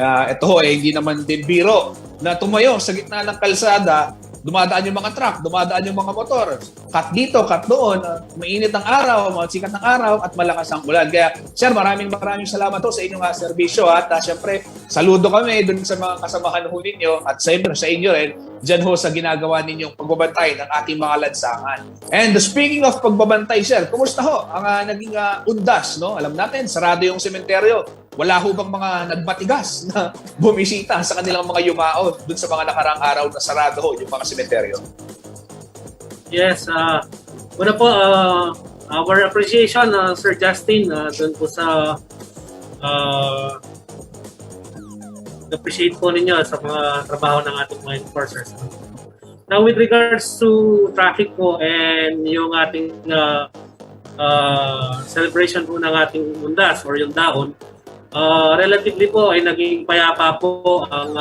Ito ho, hindi naman din biro na tumayo sa gitna ng kalsada, dumadaan yung mga truck, dumadaan yung mga motor. Cut dito, cut doon. Mainit ang araw, sikat ng araw at malakas ang ulan. Kaya, sir, maraming salamat ho sa inyong serbisyo. At syempre, saludo kami dun sa mga kasamahan ho ninyo at sa inyo rin dyan ho sa ginagawa ninyong pagbabantay ng ating mga lansangan. And speaking of pagbabantay, sir, kumusta ho ang naging undas? No? Alam natin, sarado yung sementeryo. Wala ho bang mga nagbatigas na bumisita sa kanilang mga yumao dun sa mga nakarang araw na sarado ho yung mga sementeryo? Yes, una po, our appreciation, Sir Justin, dun po sa appreciate po ninyo sa mga trabaho ng ating mga enforcers. Now, with regards to traffic po and yung ating celebration po ng ating undas or yung daon, relatively po ay naging payapa po ang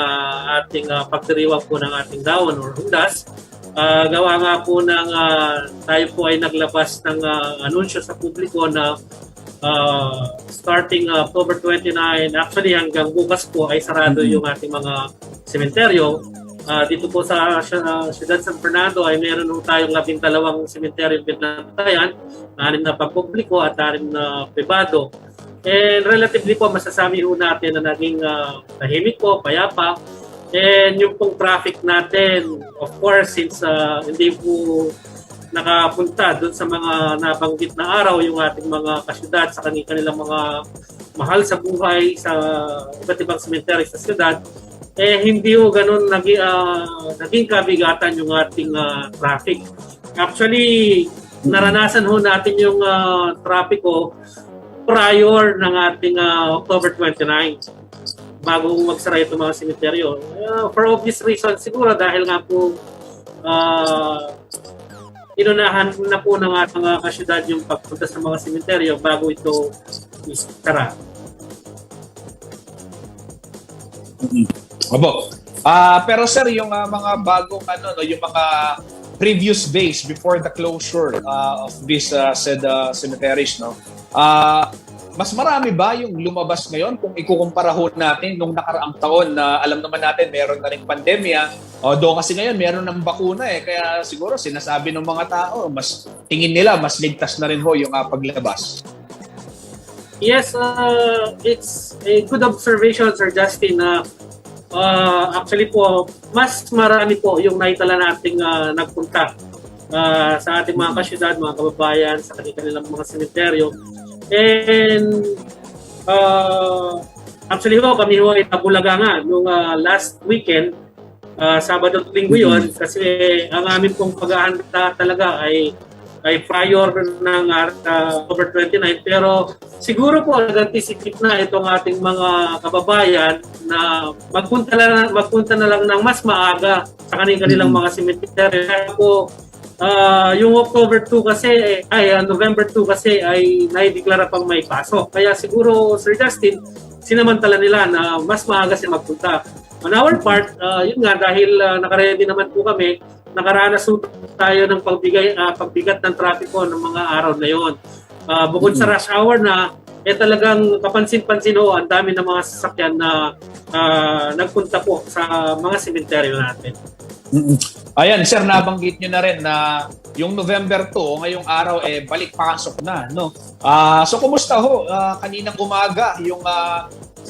ating pagdiriwang po ng ating daon or undas. Gawa nga po ng tayo po ay naglabas ng anunsyo sa publiko na starting October 29, actually hanggang bukas po ay sarado yung ating mga sementeryo. Dito po sa Ciudad San Fernando ay meron po tayong 12 sementeryo pinantayan, 6 na pagpubliko at 6 na pribado. And relatively po masasabi ho natin na naging tahimik po, payapa. And yung pong traffic natin, of course, since hindi po nakapunta doon sa mga nabanggit na araw yung ating mga kasyudad sa kanilang mga mahal sa buhay sa iba't ibang cemetery sa syudad, hindi ho ganun naging kabigatan yung ating traffic. Actually, naranasan ho natin yung traffic prior ng ating October 29 bago magsara itong mga sementeryo. For obvious reasons siguro dahil nga po inunahan na po ng ating kasyudad yung pagpunta sa mga sementeryo bago ito isara. Opo. Pero sir, yung mga bagong yung mga previous days before the closure of this said cemeteries, no? Mas marami ba yung lumabas ngayon kung ikukumpara ho natin nung nakaraang taon na alam naman natin meron na rin pandemya, doon kasi ngayon meron ng bakuna kaya siguro sinasabi ng mga tao mas tingin nila mas ligtas na rin ho yung paglabas. Yes, it's a good observation, Sir Justin. Actually po, mas marami po yung naitala nating nagpunta sa ating mga kasyudad, mga kababayan, sa kanilang mga sementeryo. And actually kami ay nabulaga nga nung last weekend, Sabado at Linggo yun, kasi ang aming pong paghahanda talaga ay prior ng October 29. Pero siguro po nag-anticipate na itong ating mga kababayan na magpunta na lang ng mas maaga sa kanilang mga cemetery. Kaya po yung October 2 kasi, November 2 kasi ay naideklara pang may pasok. Kaya siguro, Sir Justin, sinamantala nila na mas maaga siya magpunta. On our part, yun nga, dahil nakaready naman po kami, nakaranas tayo ng pagbigat ng trapiko ng mga araw na yon. Bukod sa rush hour na, talagang kapansin-pansin ang dami ng mga sasakyan na nagpunta po sa mga sementeryo natin. Ayan, sir, nabanggit nyo na rin na yung November 2, ngayong araw, balik pasok na, no? So, kumusta ho? Kaninang umaga, yung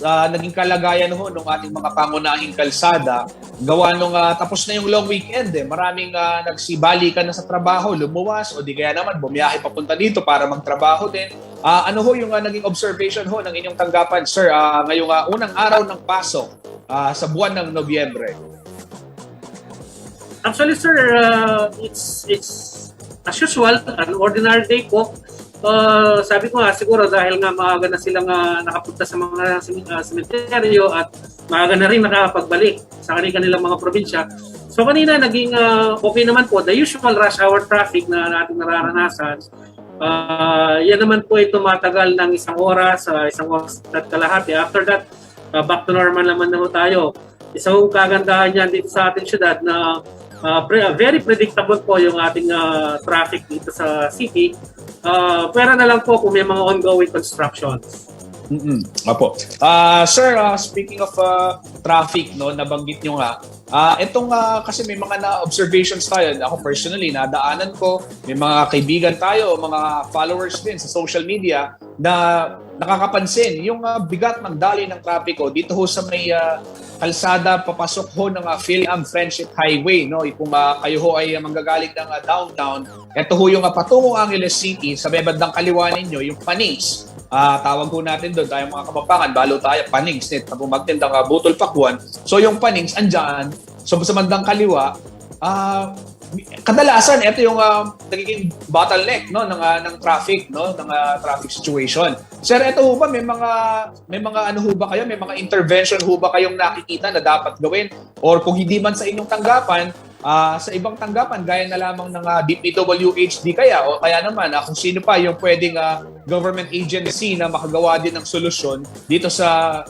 naging kalagayan ho ng ating mga pangunahing kalsada, gawa nung tapos na yung long weekend, maraming nagsibalikan na sa trabaho, lumuwas, o di kaya naman bumiyahe papunta dito para magtrabaho din. Ano ho yung naging observation ho ng inyong tanggapan, sir, ngayong unang araw ng pasok sa buwan ng Nobyembre? Actually, sir, it's as usual, an ordinary day po. Sabi ko nga, siguro dahil nga maaga na silang nakapunta sa mga sementeryo at maaga na rin nakapagbalik sa kanilang mga probinsya. So kanina naging okay naman po. The usual rush hour traffic na natin nararanasan, yan naman po ay tumatagal ng 1 oras, 1 oras at kalahati. After that, back to normal naman na tayo. Isang kagandahan yan dito sa ating syudad na very predictable po yung ating traffic dito sa city. Pwera na lang po kung may mga ongoing constructions. Apo. Sir, speaking of traffic, no, nabanggit nyo nga, itong kasi may mga na-observations tayo. Ako personally, nadaanan ko, may mga kaibigan tayo, mga followers din sa social media na nakakapansin yung bigat ng daloy ng trapiko dito ho sa may kalsada papasok ho ng Phil-Am Friendship Highway, no? Kung kayo ho ay manggagaling ng downtown, ito ho yung patungong Angeles City, sa may bandang kaliwa ninyo, yung Panings. Tawag ho natin doon, tayong mga Kapampangan, balo tayo, Panings, pag magtindang Butol Pakwan. So yung Panings, andyan, so sa bandang kaliwa, kadalasan ito yung nagiging bottleneck, no, ng traffic, no, ng traffic situation. Sir, ito ho ba may mga ano ho ba kayo, may mga intervention ho ba kayong nakikita na dapat gawin, or kung hindi man sa inyong tanggapan, sa ibang tanggapan gaya na lamang ng DPWH kaya, o kaya naman kung sino pa yung pwedeng government agency na makagawa din ng solusyon dito sa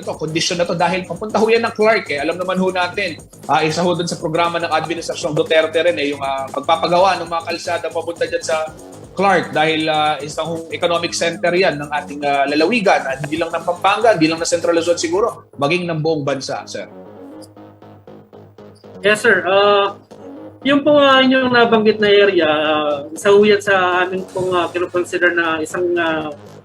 kondisyon na to, dahil papunta ho yan ng Clark alam naman ho natin, isa ho dun sa programa ng Administrasyong Duterte rin yung pagpapagawa ng mga kalsada papunta dyan sa Clark, dahil isang economic center yan ng ating lalawigan, at hindi lang ng Pampanga, hindi lang na Central Luzon siguro, maging ng buong bansa, sir. Yes, sir. Yung po inyong nabanggit na area, isa ho yan sa amin pong kinoconsider na isang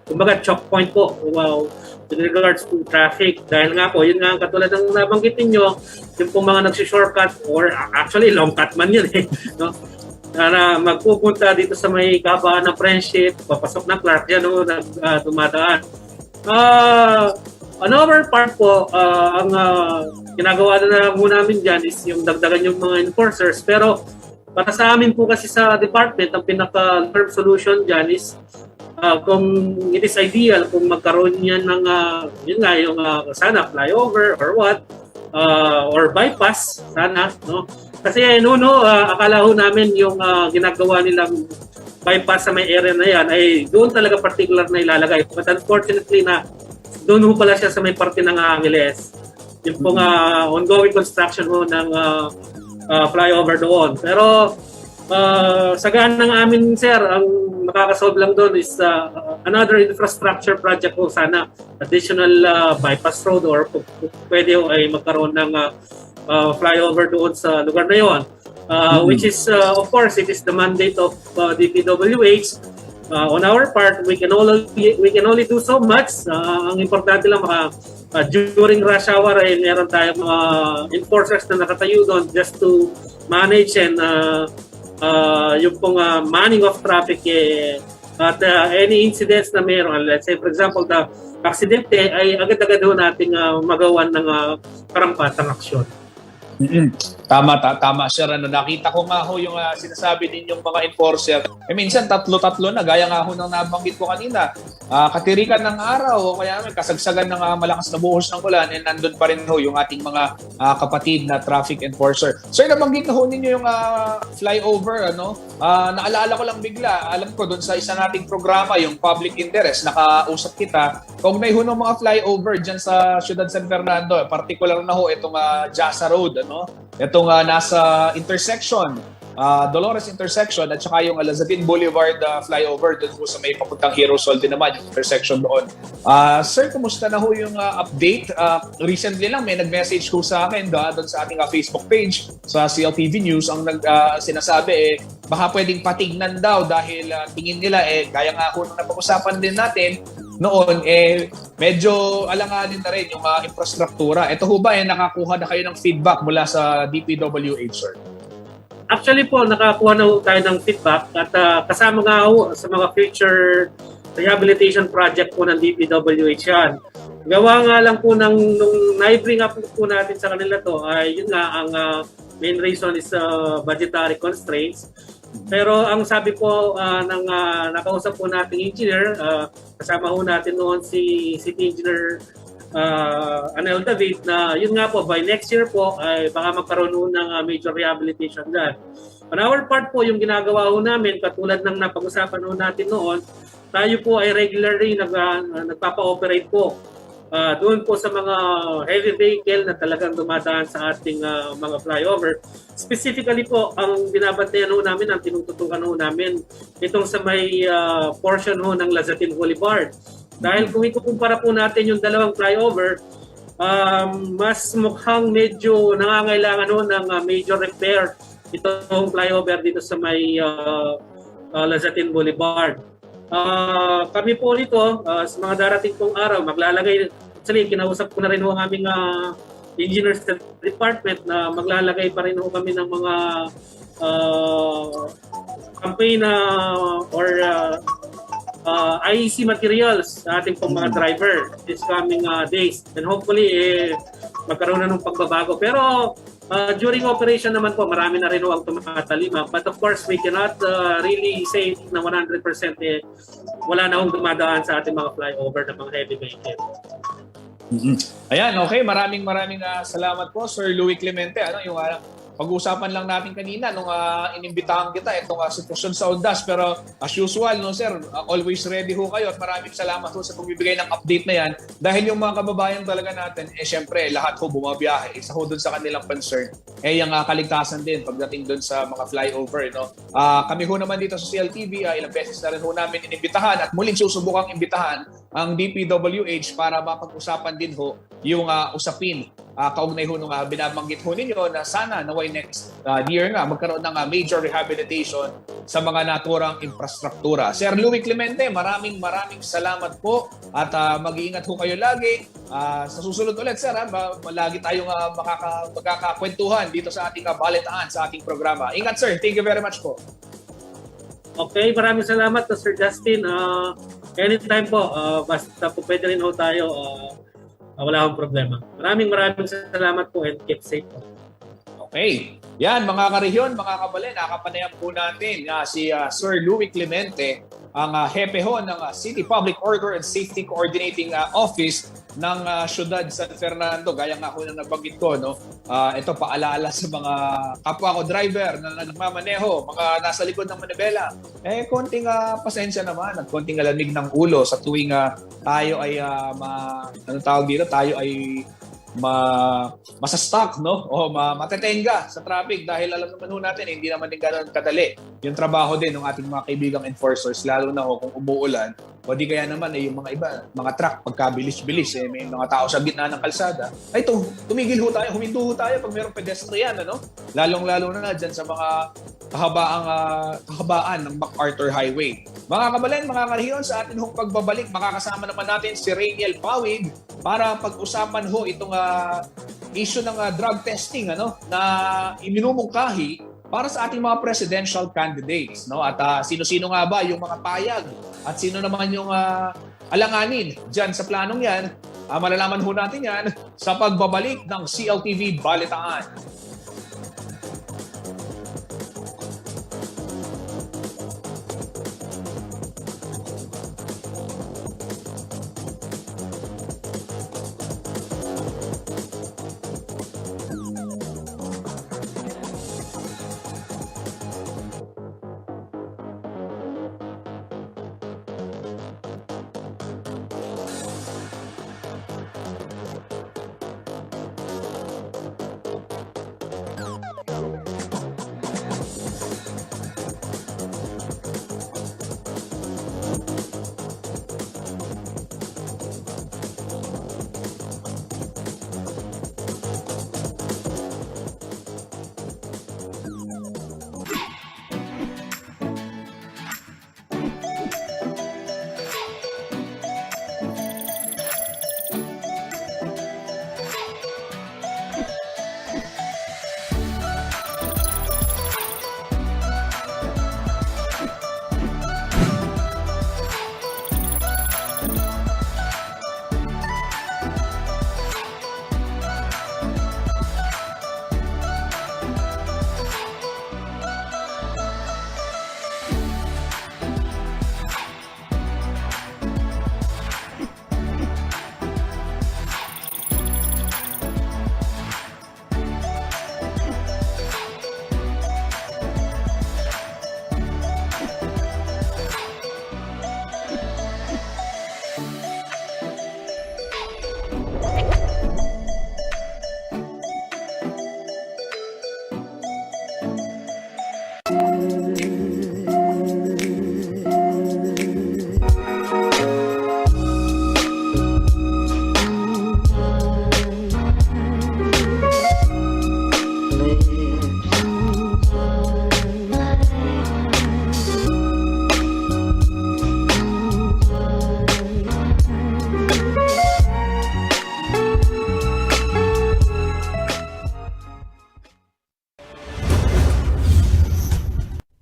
kumbaga choke point po with regards to traffic. Dahil nga po, yun nga katulad ng nabanggit ninyo, yung pong mga nagsi-shortcut, or actually long cut man yun no? Na magpupunta dito sa may kabaan ng Friendship, papasok ng Clark, yan dumadaan. Another part po, ang ginagawa na lang namin dyan is yung dagdagan yung mga enforcers. Pero para sa amin po kasi sa department, ang pinaka-term solution dyan is kung it is ideal, kung magkaroon yan ng yun nga, yung sana flyover or what, or bypass, sana, no? Kasi akala ho namin yung ginagawa nilang bypass sa may area na yan ay doon talaga particular na ilalagay. But unfortunately doon ho pala siya sa may parte ng Angeles. Yung pong ongoing construction ho ng flyover doon. Pero sa gaan ng amin, sir, ang makakasolve lang doon is another infrastructure project ho sana. Additional bypass road, or pwede ho ay magkaroon ng flyover doon sa lugar na yon. Which is, of course, it is the mandate of DPWH. On our part, we can only do so much. Ang importante lang during rush hour ay meron tayong mga enforcers na nakatayo doon just to manage and yung pong manning of traffic at any incidents na meron. Let's say for example, the aksidente ay agad-agad ho nating magawan ng karampatang aksyon. Tama sir. Nakita ko nga ho yung sinasabi ninyong mga enforcer. Minsan tatlo-tatlo na, gaya nga ho ng nabanggit ko kanina. Katirikan ng araw, o kaya kasagsagan ng malakas na buhos ng ulan, nandun pa rin ho yung ating mga kapatid na traffic enforcer. Sir, nabanggit na ho ninyo yung flyover, naalala ko lang bigla, alam ko doon sa isa nating programa, yung public interest, nakausap kita, kung may ho ng mga flyover dyan sa Ciudad San Fernando, particular na ho itong Jasa Road, itong nasa intersection, Dolores intersection, at saka yung Lazadin Boulevard flyover doon po sa may papuntang Hero Sol din naman, yung intersection doon. Sir, kumusta na ho yung update? Recently lang may nag-message ko sa akin doon sa ating Facebook page sa CLTV News, ang sinasabi baka pwedeng patignan daw dahil tingin nila gaya nga ho nung napag-usapan din natin noon, medyo alanganin na rin yung infrastruktura. Ito ho ba nakakuha na kayo ng feedback mula sa DPWH, sir? Actually po, nakakuha na tayo ng feedback at kasama nga sa mga future rehabilitation project po ng DPWH yan. Gawa nga lang po nung na-bring up po natin sa kanila to ay yun nga ang main reason is budgetary constraints. Pero ang sabi po ng nakausap po nating engineer, kasama ho natin noon si City Engineer Anel David, na yun nga po, by next year po ay baka magkaroon ho ng major rehabilitation dyan. On our part po, yung ginagawa ho namin, katulad ng napag-usapan ho natin noon, tayo po ay regularly nagpapa-operate po doon po sa mga heavy vehicle na talagang dumadaan sa ating mga flyover. Specifically po, ang binabantayan ho namin, ang tinututukan ho namin, itong sa may portion ho ng Lazatin Boulevard. Dahil kung ikukumpara po natin yung dalawang flyover, mas mukhang medyo nangangailangan ho ng major repair itong flyover dito sa may Lazatin Boulevard. Kami po nito, sa mga darating pong araw, maglalagay, actually kinausap ko na rin ho ang aming engineers department na maglalagay pa rin ho kami ng mga campaign or IEC materials sa ating pong mga driver this coming days. And hopefully, magkaroon na ng pagbabago. Pero during operation naman po, marami na rin ho ang tumatalima. But of course, we cannot really say na 100% wala na hong dumadaan sa ating mga flyover ng mga heavy vehicle. Ayan, okay. Maraming salamat po, Sir Louie Clemente. Ano yung pag-uusapan lang natin kanina nung inimbitahan kita itong sitwasyon sa Ondas, pero as usual, no sir, always ready ho kayo at maraming salamat ho sa pagbibigay ng update na yan dahil yung mga kababayan talaga natin, syempre lahat ho bumabiyahe, isa ho dun sa kanilang concern yung kaligtasan din pagdating dun sa mga flyover, no? Kami ho naman dito sa CLTV, ilang beses na rin ho namin inimbitahan at muling susubukang imbitahan ang DPWH para mapag-usapan din ho yung usapin kaugnay ho nung binabanggit ho ninyo na sana naway next year nga magkaroon ng major rehabilitation sa mga naturang infrastruktura. Sir Louie Clemente, maraming salamat po at mag-iingat ho kayo lagi. Sa susunod ulit, sir, lagi tayong magkakakwentuhan dito sa ating balitaan sa ating programa. Ingat, sir. Thank you very much po. Okay, maraming salamat Sir Justin. Anytime po, basta po pwede rin ho tayo. Wala akong problema. Maraming salamat po and keep safe po. Okay. Yan, mga karehiyon, mga kabalen, nakapanayan po natin si Sir Louie Clemente, ang hepe ho ng City Public Order and Safety Coordinating Office ng Syudad San Fernando. Gaya nga ako na nabanggit ko, no? Ito, paalaala sa mga kapwa ko driver na nagmamaneho, mga nasa likod ng manibela. Konting pasensya naman at konting alamig ng ulo sa tuwing tayo ay tayo ay masastock, no? O matetenga sa traffic dahil alam naman ho natin, hindi naman din ganoon kadali yung trabaho din ng ating mga kaibigang enforcers, lalo na kung umuulan o di kaya naman yung mga iba, mga truck pagkabilis-bilis, may mga tao sa gitna ng kalsada. Ay tumigil ho tayo, huminto ho tayo pag mayroong pedestrian, ano? Lalong-lalo na dyan sa mga kahabaan ng MacArthur Highway. Mga kabalen, mga karehiyon, sa atin hong pagbabalik, makakasama naman natin si Rainiel Pawig para pag-usapan ho itong issue ng drug testing na iminumungkahi para sa ating mga presidential candidates, no? At sino-sino nga ba yung mga payag at sino naman yung alanganin diyan sa planong yan? Malalaman ho natin yan sa pagbabalik ng CLTV Balitaan.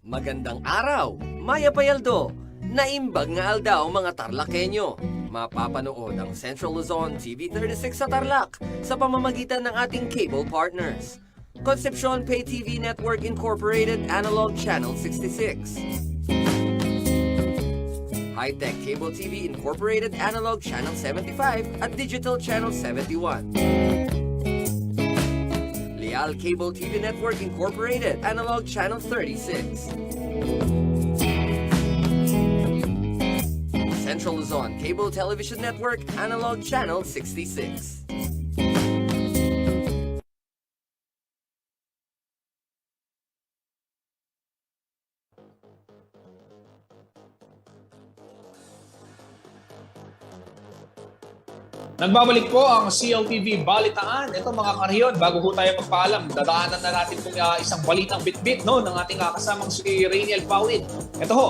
Magandang araw, Maya Payaldo. Naimbag nga aldaw mga Tarlakenyo. Mapapanood ang Central Luzon TV36 sa Tarlac sa pamamagitan ng ating cable partners. Concepcion Pay TV Network Incorporated Analog Channel 66. High-Tech Cable TV Incorporated Analog Channel 75 at Digital Channel 71. Leal Cable TV Network Incorporated Analog Channel 36. Central Luzon Cable Television Network Analog Channel 66. Nagbabalik po ang CLTV Balitaan. Ito mga kariyon, bago po tayo magpaalam, dadaanan na natin itong isang balitang bitbit no, ng ating kasamang si Rainiel Pawid. Ito ho,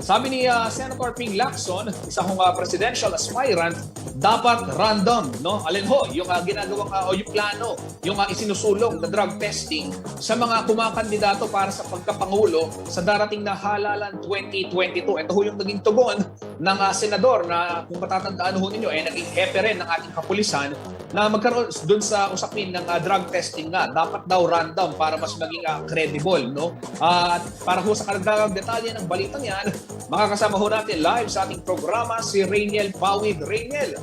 sabi ni Senator Ping Lacson, isa hong presidential aspirant, dapat random, no? Alin ho, yung ginagawang o yung plano, yung isinusulong na drug testing sa mga kumakandidato para sa pagkapangulo sa darating na halalan 2022. Ito ho yung naging tugon ng senador na kung matatandaan ho ninyo, naging hepe rin ng ating kapulisan na magkaroon dun sa usapin ng drug testing nga. Dapat daw random para mas maging credible, no? At para ho sa karagdagang detalye ng balitang yan, makakasama ho natin live sa ating programa si Rainiel Pawid. Rainiel,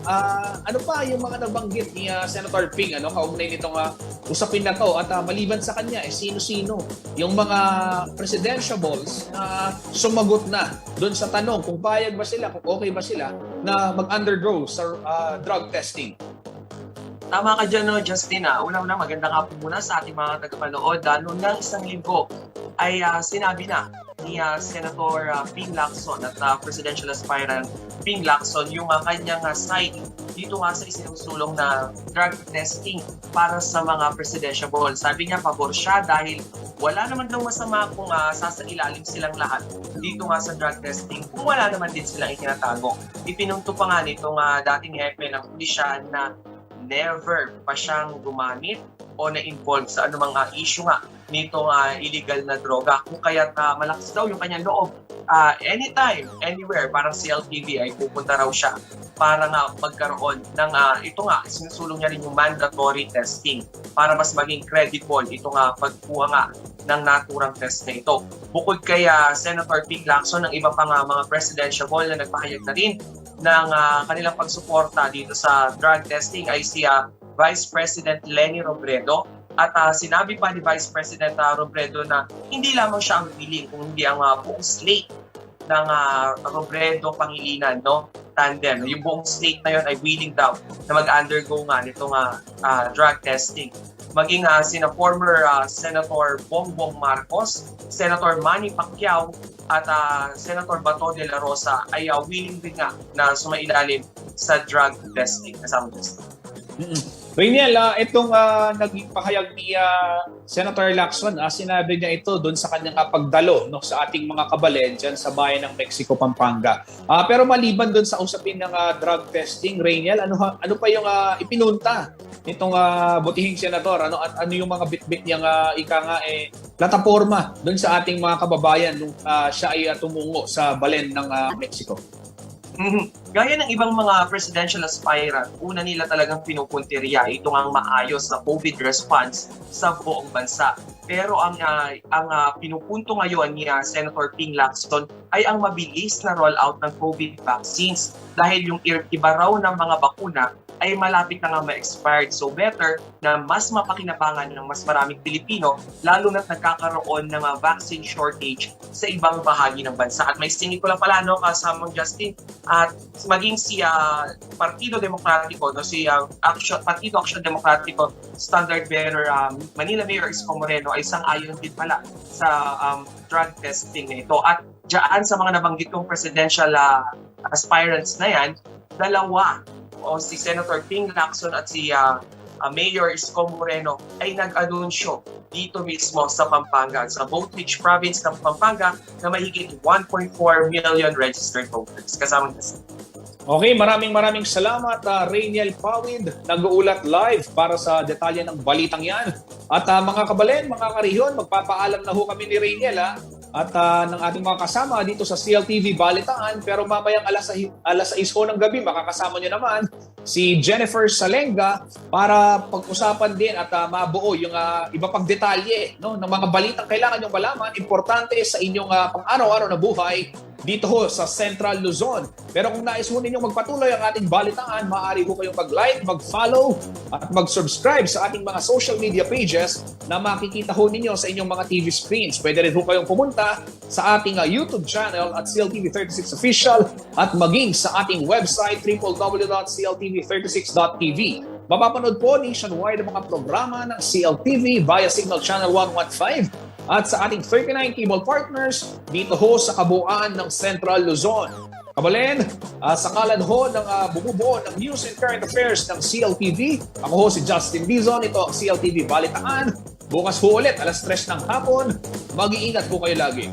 ano pa yung mga nabanggit ni Senator Ping, ano, kaugnay nitong usapin na to, at maliban sa kanya, sino-sino yung mga presidentiables na sumagot na doon sa tanong kung payag ba sila, kung okay ba sila na mag-undergo sa drug testing. Tama ka dyan, no, Justin. Una-una, magandang hapon muna sa ating mga tagapanood. Noong ng isang linggo ay sinabi na ni Senator Ping Lacson at presidential aspirant Ping Lacson yung kanyang side dito nga sa isinusulong na drug testing para sa mga presidentiable. Sabi niya, pabor siya dahil wala naman daw masama kung sasailalim silang lahat dito nga sa drug testing kung wala naman din silang itinatago. Ipinunto pa nga nitong dating hepe ng pulisya na never pa siyang gumamit o na-involve sa anumang issue nga nitong illegal na droga. Kung kaya't malakas daw yung kanyang loob, anytime, anywhere, parang CLTV ay pupunta raw siya para nga magkaroon ng ito nga, sinusulong niya rin yung mandatory testing para mas maging credible ito nga pagkuha nga ng naturang test na ito. Bukod kay Senator Ping Lacson, ng iba pang mga presidentiable na nagpahayag na rin ng kanilang pagsuporta dito sa drug testing ay si Vice President Leni Robredo. At sinabi pa ni Vice President Robredo na hindi lamang siya ang willing, kung hindi ang buong slate ng Robredo Pangilinan, no? Tandem. Yung buong slate na yun ay willing daw na mag-undergo nga nitong drug testing. Maging sina former Senator Bongbong Marcos, Senator Manny Pacquiao, at Senator Bato de la Rosa ay willing din nga na sumailalim sa drug testing. Kasama testing. Rainiel, itong naging pahayag ni Senator Lacson, sinabi niya ito doon sa kanyang pagdalo, no, sa ating mga kabalen dyan sa bayan ng Mexico, Pampanga. Pero maliban doon sa usapin ng drug testing, Rainiel, ano pa yung ipinunta nitong butihing senador? At ano yung mga bitbit niyang plataforma doon sa ating mga kababayan nung siya ay tumungo sa balen ng Mexico? Gaya ng ibang mga presidential aspirant, una nila talagang pinupuntirya itong ang maayos na COVID response sa buong bansa. Pero ang pinupunto ngayon ni Senator Ping Lacson ay ang mabilis na rollout ng COVID vaccines dahil yung iba raw ng mga bakuna ay malapit na nga ma-expired. So better na mas mapakinabangan ng mas maraming Pilipino, lalo na't nagkakaroon ng vaccine shortage sa ibang bahagi ng bansa. At may singit ko lang pala, no, kasamang Justin, at maging si Partido Demokratiko, no, si Partido Action Demokratiko Standard Bearer Manila Mayor Isko Moreno ay sang-ayon din pala sa drug testing na ito. At dyan sa mga nabanggit kong presidential aspirants na yan, dalawa, o si Senator Ping Lacson at si Mayor Isko Moreno ay nag-anunsyo dito mismo sa Pampanga, sa Boat Beach Province ng Pampanga, na mahigit 1.4 million registered voters. Kasama nila. Okay, maraming salamat Rainiel Pawid, nag-uulat live para sa detalye ng balitang yan. At mga kabalen, mga kariyon, magpapaalam na ho kami ni Rainiel at ng ating mga kasama dito sa CLTV Balitaan. Pero mamayang alas 6 ho ng gabi, makakasama nyo naman si Jennifer Salenga para pag-usapan din at mabuo yung iba pang detalye, no, ng mga balitang kailangan nyong malaman, importante sa inyong pang-araw-araw na buhay dito ho sa Central Luzon. Pero kung nais ho ninyong magpatuloy ang ating balitaan, maaari ho kayong mag-like, mag-follow at mag-subscribe sa ating mga social media pages na makikita ho ninyo sa inyong mga TV screens. Pwede rin ho kayong pumunta sa ating YouTube channel at CLTV36 Official at maging sa ating website www.cltv36.tv. Mapapanood po nationwide ang mga programa ng CLTV via Signal Channel 115 at sa ating 39 cable partners dito ho sa kabuuan ng Central Luzon. Kabalen, sa ngalan ho ng bumubuo ng News and Current Affairs ng CLTV, ako ho si Justin Dizon, ito ang CLTV Balitaan. Bukas ho ulit, alas 3 ng hapon. Mag-iingat po kayo lagi.